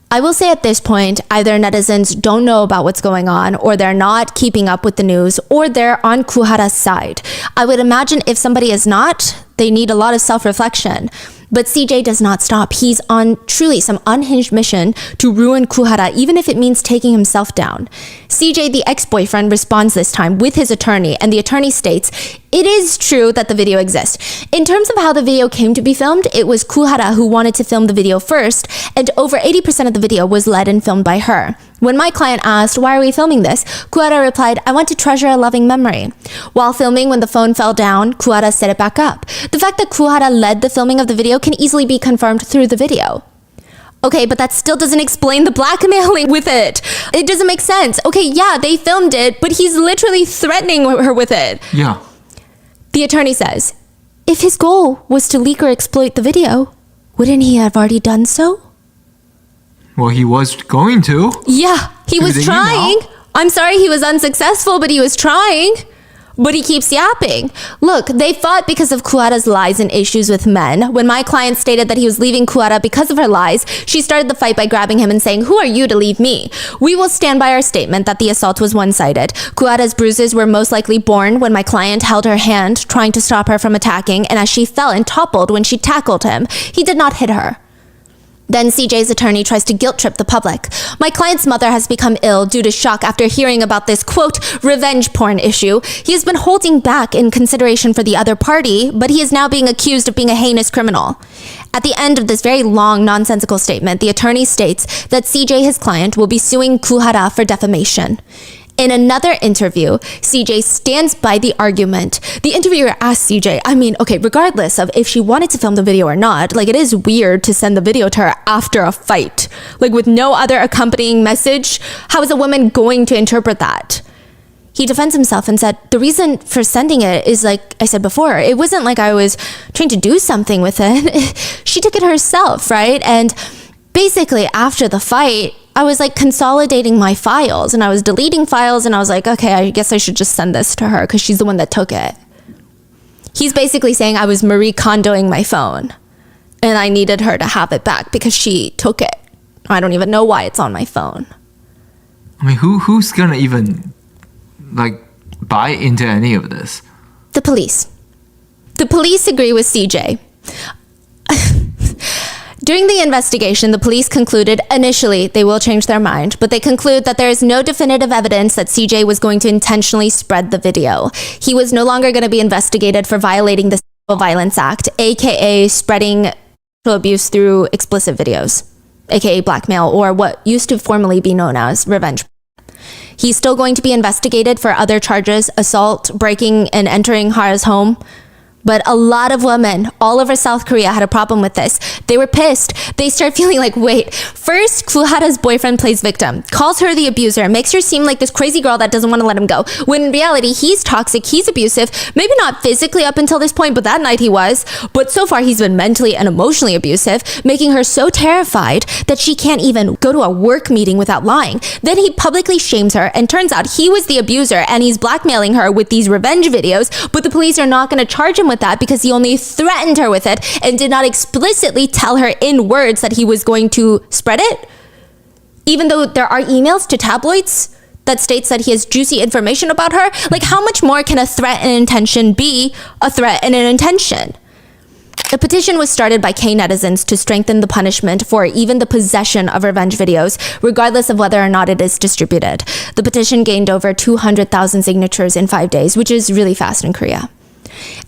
I will say at this point, either netizens don't know about what's going on, or they're not keeping up with the news, or they're on Kuhara's side. I would imagine if somebody is not, they need a lot of self-reflection. But CJ does not stop. He's on truly some unhinged mission to ruin Kuhara, even if it means taking himself down. CJ, the ex-boyfriend, responds this time with his attorney, and the attorney states, it is true that the video exists. In terms of how the video came to be filmed, it was Kuhara who wanted to film the video first, and over 80% of the video was led and filmed by her. When my client asked, why are we filming this? Kuhara replied, I want to treasure a loving memory. While filming, when the phone fell down, Kuhara set it back up. The fact that Kuhara led the filming of the video can easily be confirmed through the video. Okay, but that still doesn't explain the blackmailing with it. It doesn't make sense. Okay, yeah, they filmed it, but he's literally threatening her with it. Yeah. The attorney says, if his goal was to leak or exploit the video, wouldn't he have already done so? Well, he was going to. Yeah, he was trying. I'm sorry he was unsuccessful, but he was trying. But he keeps yapping. Look, they fought because of Kuhara's lies and issues with men. When my client stated that he was leaving Kuhara because of her lies, she started the fight by grabbing him and saying, who are you to leave me? We will stand by our statement that the assault was one-sided. Kuhara's bruises were most likely born when my client held her hand, trying to stop her from attacking, and as she fell and toppled when she tackled him, he did not hit her. Then CJ's attorney tries to guilt trip the public. My client's mother has become ill due to shock after hearing about this, quote, revenge porn issue. He has been holding back in consideration for the other party, but he is now being accused of being a heinous criminal. At the end of this very long, nonsensical statement, the attorney states that CJ, his client, will be suing Kuhara for defamation. In another interview, CJ stands by the argument. The interviewer asked CJ, okay, regardless of if she wanted to film the video or not, like, it is weird to send the video to her after a fight. Like, with no other accompanying message, how is a woman going to interpret that? He defends himself and said, the reason for sending it is, like I said before, it wasn't like I was trying to do something with it. She took it herself, right? And basically, after the fight, I was like consolidating my files and I was deleting files and I was like, okay, I guess I should just send this to her because she's the one that took it. He's basically saying I was Marie Kondoing my phone and I needed her to have it back because she took it. I don't even know why it's on my phone. I mean, who's gonna even like buy into any of this? The police. The police agree with CJ. During the investigation, the police concluded initially they will change their mind, but they conclude that there is no definitive evidence that CJ was going to intentionally spread the video. He was no longer going to be investigated for violating the Sexual Violence Act, aka spreading sexual abuse through explicit videos, aka blackmail, or what used to formerly be known as revenge. He's still going to be investigated for other charges, assault, breaking and entering Hara's home. But a lot of women all over South Korea had a problem with this. They were pissed. They start feeling like, wait, first Kuhara's boyfriend plays victim, calls her the abuser, makes her seem like this crazy girl that doesn't want to let him go. When in reality, he's toxic, he's abusive, maybe not physically up until this point, but that night he was. But so far he's been mentally and emotionally abusive, making her so terrified that she can't even go to a work meeting without lying. Then he publicly shames her and turns out he was the abuser and he's blackmailing her with these revenge videos, but the police are not going to charge him with that because he only threatened her with it and did not explicitly tell her in words that he was going to spread it. Even though there are emails to tabloids that states that he has juicy information about her, like how much more can a threat and intention be a threat and an intention? A petition was started by K-netizens to strengthen the punishment for even the possession of revenge videos, regardless of whether or not it is distributed. The petition gained over 200,000 signatures in 5 days, which is really fast in Korea.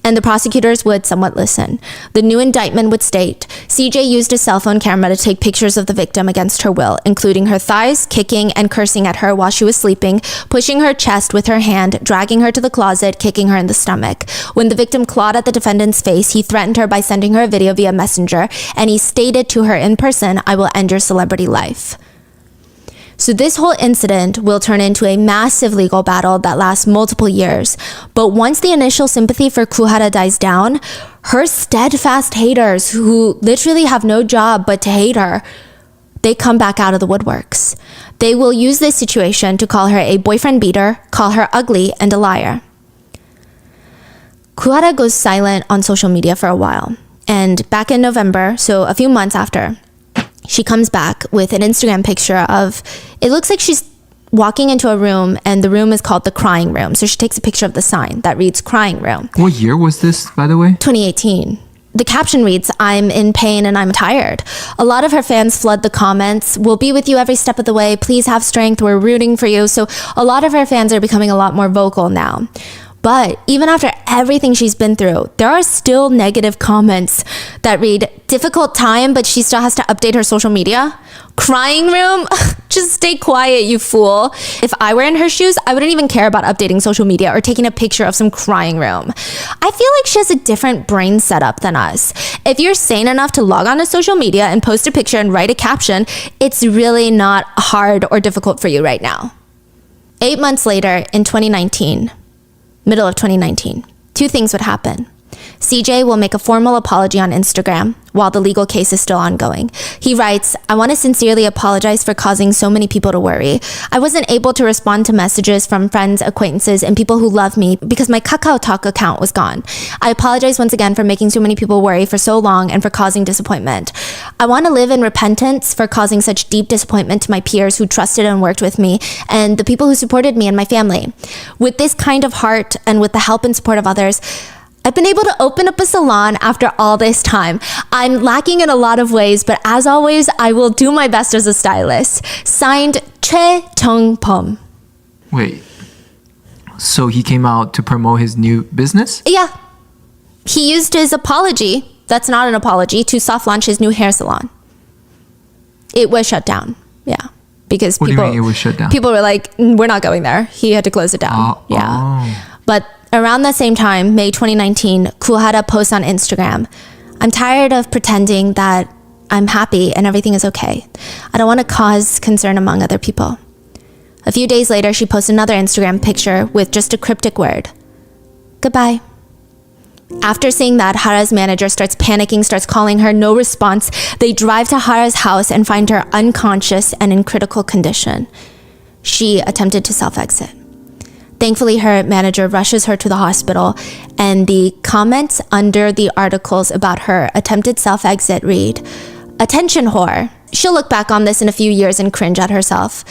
And the prosecutors would somewhat listen. The new indictment would state, CJ used a cell phone camera to take pictures of the victim against her will, including her thighs, kicking and cursing at her while she was sleeping, pushing her chest with her hand, dragging her to the closet, kicking her in the stomach. When the victim clawed at the defendant's face, he threatened her by sending her a video via messenger, and he stated to her in person, I will end your celebrity life. So this whole incident will turn into a massive legal battle that lasts multiple years. But once the initial sympathy for Kuhara dies down, her steadfast haters who literally have no job but to hate her, they come back out of the woodworks. They will use this situation to call her a boyfriend beater, call her ugly, and a liar. Kuhara goes silent on social media for a while. And back in November, so a few months after, she comes back with an Instagram picture of, it looks like she's walking into a room and the room is called the crying room. So she takes a picture of the sign that reads crying room. What year was this, by the way? 2018. The caption reads, I'm in pain and I'm tired. A lot of her fans flood the comments. We'll be with you every step of the way. Please have strength. We're rooting for you. So a lot of her fans are becoming a lot more vocal now. But even after everything she's been through, there are still negative comments that read, difficult time, but she still has to update her social media. Crying room? Just stay quiet, you fool. If I were in her shoes, I wouldn't even care about updating social media or taking a picture of some crying room. I feel like she has a different brain setup than us. If you're sane enough to log on to social media and post a picture and write a caption, it's really not hard or difficult for you right now. 8 months later, in 2019, middle of 2019, two things would happen. CJ will make a formal apology on Instagram while the legal case is still ongoing. He writes, I want to sincerely apologize for causing so many people to worry. I wasn't able to respond to messages from friends, acquaintances, and people who love me because my KakaoTalk account was gone. I apologize once again for making so many people worry for so long and for causing disappointment. I want to live in repentance for causing such deep disappointment to my peers who trusted and worked with me and the people who supported me and my family. With this kind of heart and with the help and support of others, I've been able to open up a salon after all this time. I'm lacking in a lot of ways, but as always, I will do my best as a stylist. Signed, Choi Jung-pom. Wait, so he came out to promote his new business? Yeah. He used his apology, that's not an apology, to soft launch his new hair salon. It was shut down, yeah. because What do you mean it was shut down? people were like, we're not going there. He had to close it down. But around the same time, May 2019, Kuhara posts on Instagram, I'm tired of pretending that I'm happy and everything is okay. I don't want to cause concern among other people. A few days later, she posts another Instagram picture with just a cryptic word. Goodbye. After seeing that, Hara's manager starts panicking, starts calling her, no response. They drive to Hara's house and find her unconscious and in critical condition. She attempted to self-exit. Thankfully, her manager rushes her to the hospital, and the comments under the articles about her attempted self-exit read, "Attention whore." She'll look back on this in a few years and cringe at herself.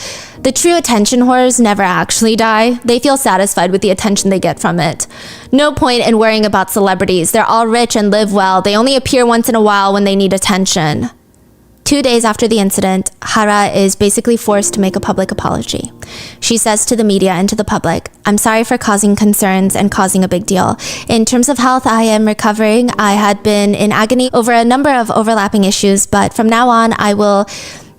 The true attention whores never actually die. They feel satisfied with the attention they get from it. No point in worrying about celebrities. They're all rich and live well. They only appear once in a while when they need attention. 2 days after the incident, Hara is basically forced to make a public apology. She says to the media and to the public, I'm sorry for causing concerns and causing a big deal. In terms of health, I am recovering. I had been in agony over a number of overlapping issues, but from now on, I will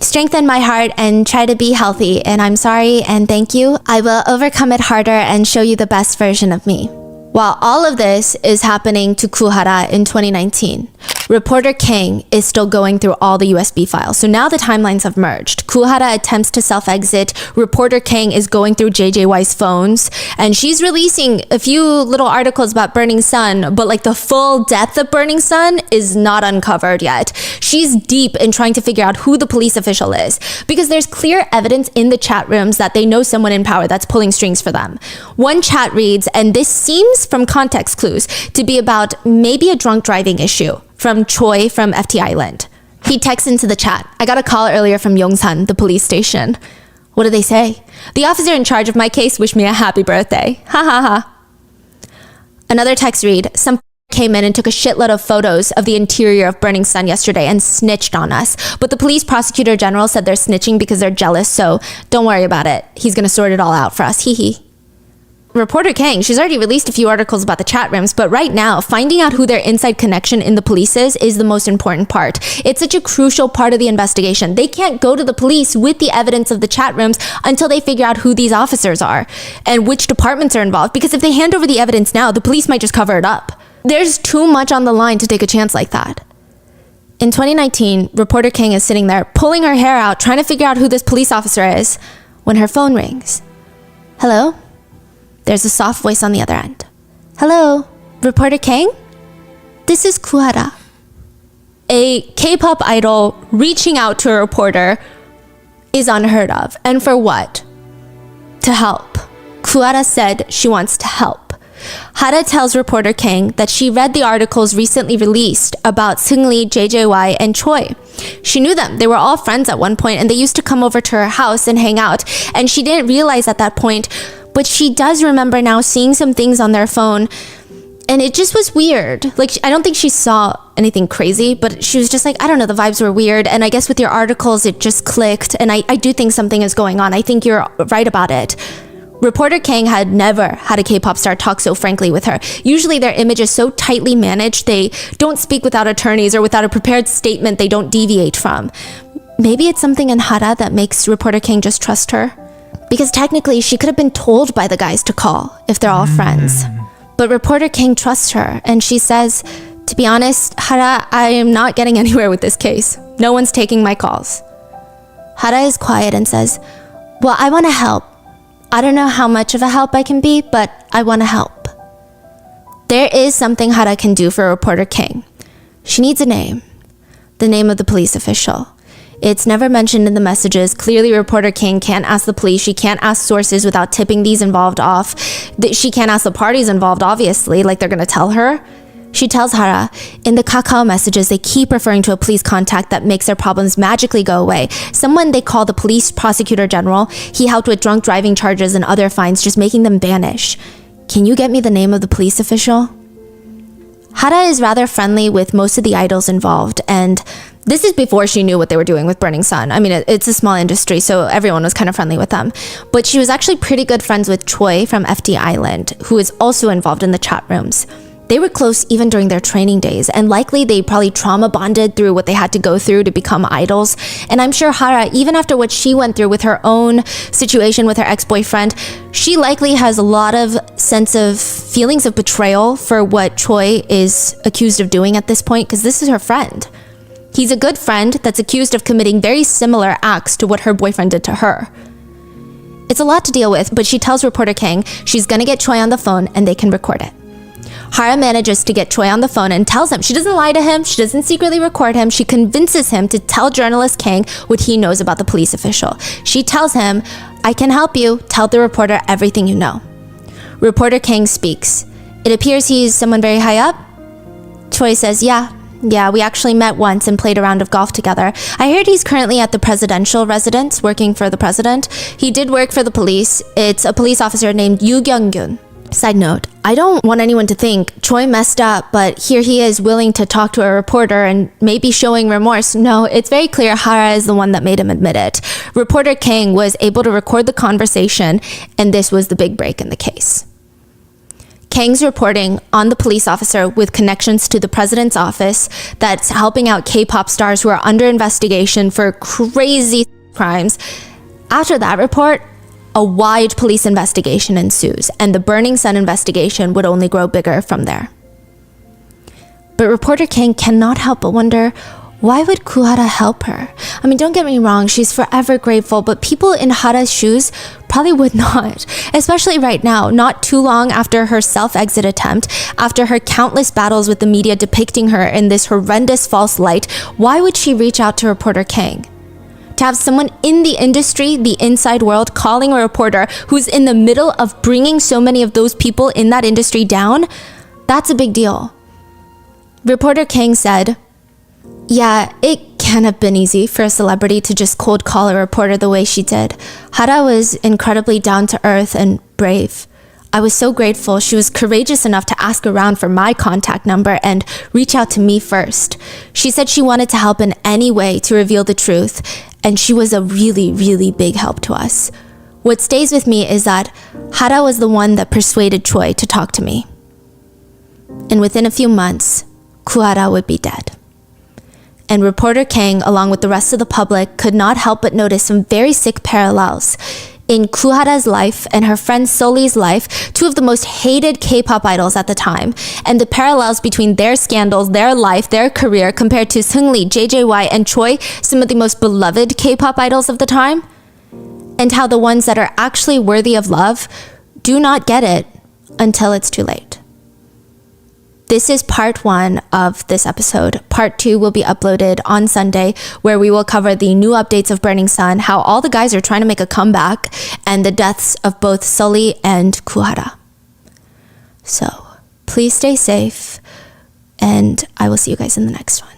strengthen my heart and try to be healthy. And I'm sorry and thank you. I will overcome it harder and show you the best version of me. While all of this is happening to Kuhara in 2019, reporter Kang is still going through all the USB files. So now the timelines have merged. Kuhara attempts to self-exit. Reporter Kang is going through JJY's phones, and she's releasing a few little articles about Burning Sun, but like the full depth of Burning Sun is not uncovered yet. She's deep in trying to figure out who the police official is, because there's clear evidence in the chat rooms that they know someone in power that's pulling strings for them. One chat reads, and this seems from context clues to be about maybe a drunk driving issue, from Choi from FT Island. He texts into the chat, I got a call earlier from Yongsan, the police station. What do they say? The officer in charge of my case wished me a happy birthday. Ha ha ha. Another text read, some came in and took a shitload of photos of the interior of Burning Sun yesterday and snitched on us. But the police prosecutor general said they're snitching because they're jealous, so don't worry about it. He's gonna sort it all out for us, hee hee. Reporter Kang, she's already released a few articles about the chat rooms, but right now, finding out who their inside connection in the police is the most important part. It's such a crucial part of the investigation. They can't go to the police with the evidence of the chat rooms until they figure out who these officers are and which departments are involved, because if they hand over the evidence now, the police might just cover it up. There's too much on the line to take a chance like that. In 2019, reporter Kang is sitting there, pulling her hair out, trying to figure out who this police officer is, when her phone rings. Hello? There's a soft voice on the other end. Hello, reporter Kang? This is Kuhara. A K-pop idol reaching out to a reporter is unheard of. And for what? To help. Kuhara said she wants to help. Hara tells reporter Kang that she read the articles recently released about Seungri, JJY, and Choi. She knew them. They were all friends at one point, and they used to come over to her house and hang out. And she didn't realize at that point, but she does remember now seeing some things on their phone, and it just was weird. Like, I don't think she saw anything crazy, but she was just like, I don't know, the vibes were weird. And I guess with your articles, it just clicked. And I do think something is going on. I think you're right about it. Reporter Kang had never had a K-pop star talk so frankly with her. Usually their image is so tightly managed, they don't speak without attorneys or without a prepared statement they don't deviate from. Maybe it's something in Hara that makes reporter Kang just trust her. Because technically, she could have been told by the guys to call if they're all friends. But reporter Kang trusts her, and she says, to be honest, Hara, I am not getting anywhere with this case. No one's taking my calls. Hara is quiet and says, well, I want to help. I don't know how much of a help I can be, but I want to help. There is something Hara can do for reporter Kang. She needs a name. The name of the police official. It's never mentioned in the messages. Clearly, reporter Kang can't ask the police. She can't ask sources without tipping these involved off. She can't ask the parties involved, obviously, like they're going to tell her. She tells Hara, in the Kakao messages, they keep referring to a police contact that makes their problems magically go away. Someone they call the police prosecutor general. He helped with drunk driving charges and other fines, just making them vanish. Can you get me the name of the police official? Hara is rather friendly with most of the idols involved, and this is before she knew what they were doing with Burning Sun. I mean, it's a small industry, so everyone was kind of friendly with them. But she was actually pretty good friends with Choi from FT Island, who is also involved in the chat rooms. They were close even during their training days, and likely they probably trauma bonded through what they had to go through to become idols. And I'm sure Hara, even after what she went through with her own situation with her ex-boyfriend, she likely has a lot of sense of feelings of betrayal for what Choi is accused of doing at this point, because this is her friend. He's a good friend that's accused of committing very similar acts to what her boyfriend did to her. It's a lot to deal with, but she tells reporter Kang she's gonna get Choi on the phone and they can record it. Hara manages to get Choi on the phone and tells him, she doesn't lie to him, she doesn't secretly record him, she convinces him to tell journalist Kang what he knows about the police official. She tells him, I can help you, tell the reporter everything you know. Reporter Kang speaks. It appears he's someone very high up. Choi says, yeah, we actually met once and played a round of golf together. I heard he's currently at the presidential residence working for the president. He did work for the police. It's a police officer named Yoo Kyung-gun. Side note, I don't want anyone to think Choi messed up, but here he is willing to talk to a reporter and maybe showing remorse. No, it's very clear Hara is the one that made him admit it. Reporter Kang was able to record the conversation, and this was the big break in the case. Kang's reporting on the police officer with connections to the president's office that's helping out K-pop stars who are under investigation for crazy crimes. After that report, a wide police investigation ensues, and the Burning Sun investigation would only grow bigger from there. But reporter Kang cannot help but wonder, why would Kuhara help her? I mean, don't get me wrong, she's forever grateful, but people in Hara's shoes probably would not, especially right now, not too long after her self-exit attempt, after her countless battles with the media depicting her in this horrendous false light. Why would she reach out to reporter Kang? To have someone in the industry, the inside world, calling a reporter who's in the middle of bringing so many of those people in that industry down, that's a big deal. Reporter Kang said, yeah, it can't have been easy for a celebrity to just cold call a reporter the way she did. Hara was incredibly down to earth and brave. I was so grateful she was courageous enough to ask around for my contact number and reach out to me first. She said she wanted to help in any way to reveal the truth, and she was a really, really big help to us. What stays with me is that Hara was the one that persuaded Choi to talk to me. And within a few months, Kuhara would be dead. And reporter Kang, along with the rest of the public, could not help but notice some very sick parallels in Kuhara's life and her friend Soli's life, two of the most hated K-pop idols at the time, and the parallels between their scandals, their life, their career, compared to Seungri, JJY, and Choi, some of the most beloved K-pop idols of the time, and how the ones that are actually worthy of love do not get it until it's too late. This is part 1 of this episode. Part 2 will be uploaded on Sunday, where we will cover the new updates of Burning Sun, how all the guys are trying to make a comeback, and the deaths of both Sully and Kuhara. So, please stay safe, and I will see you guys in the next one.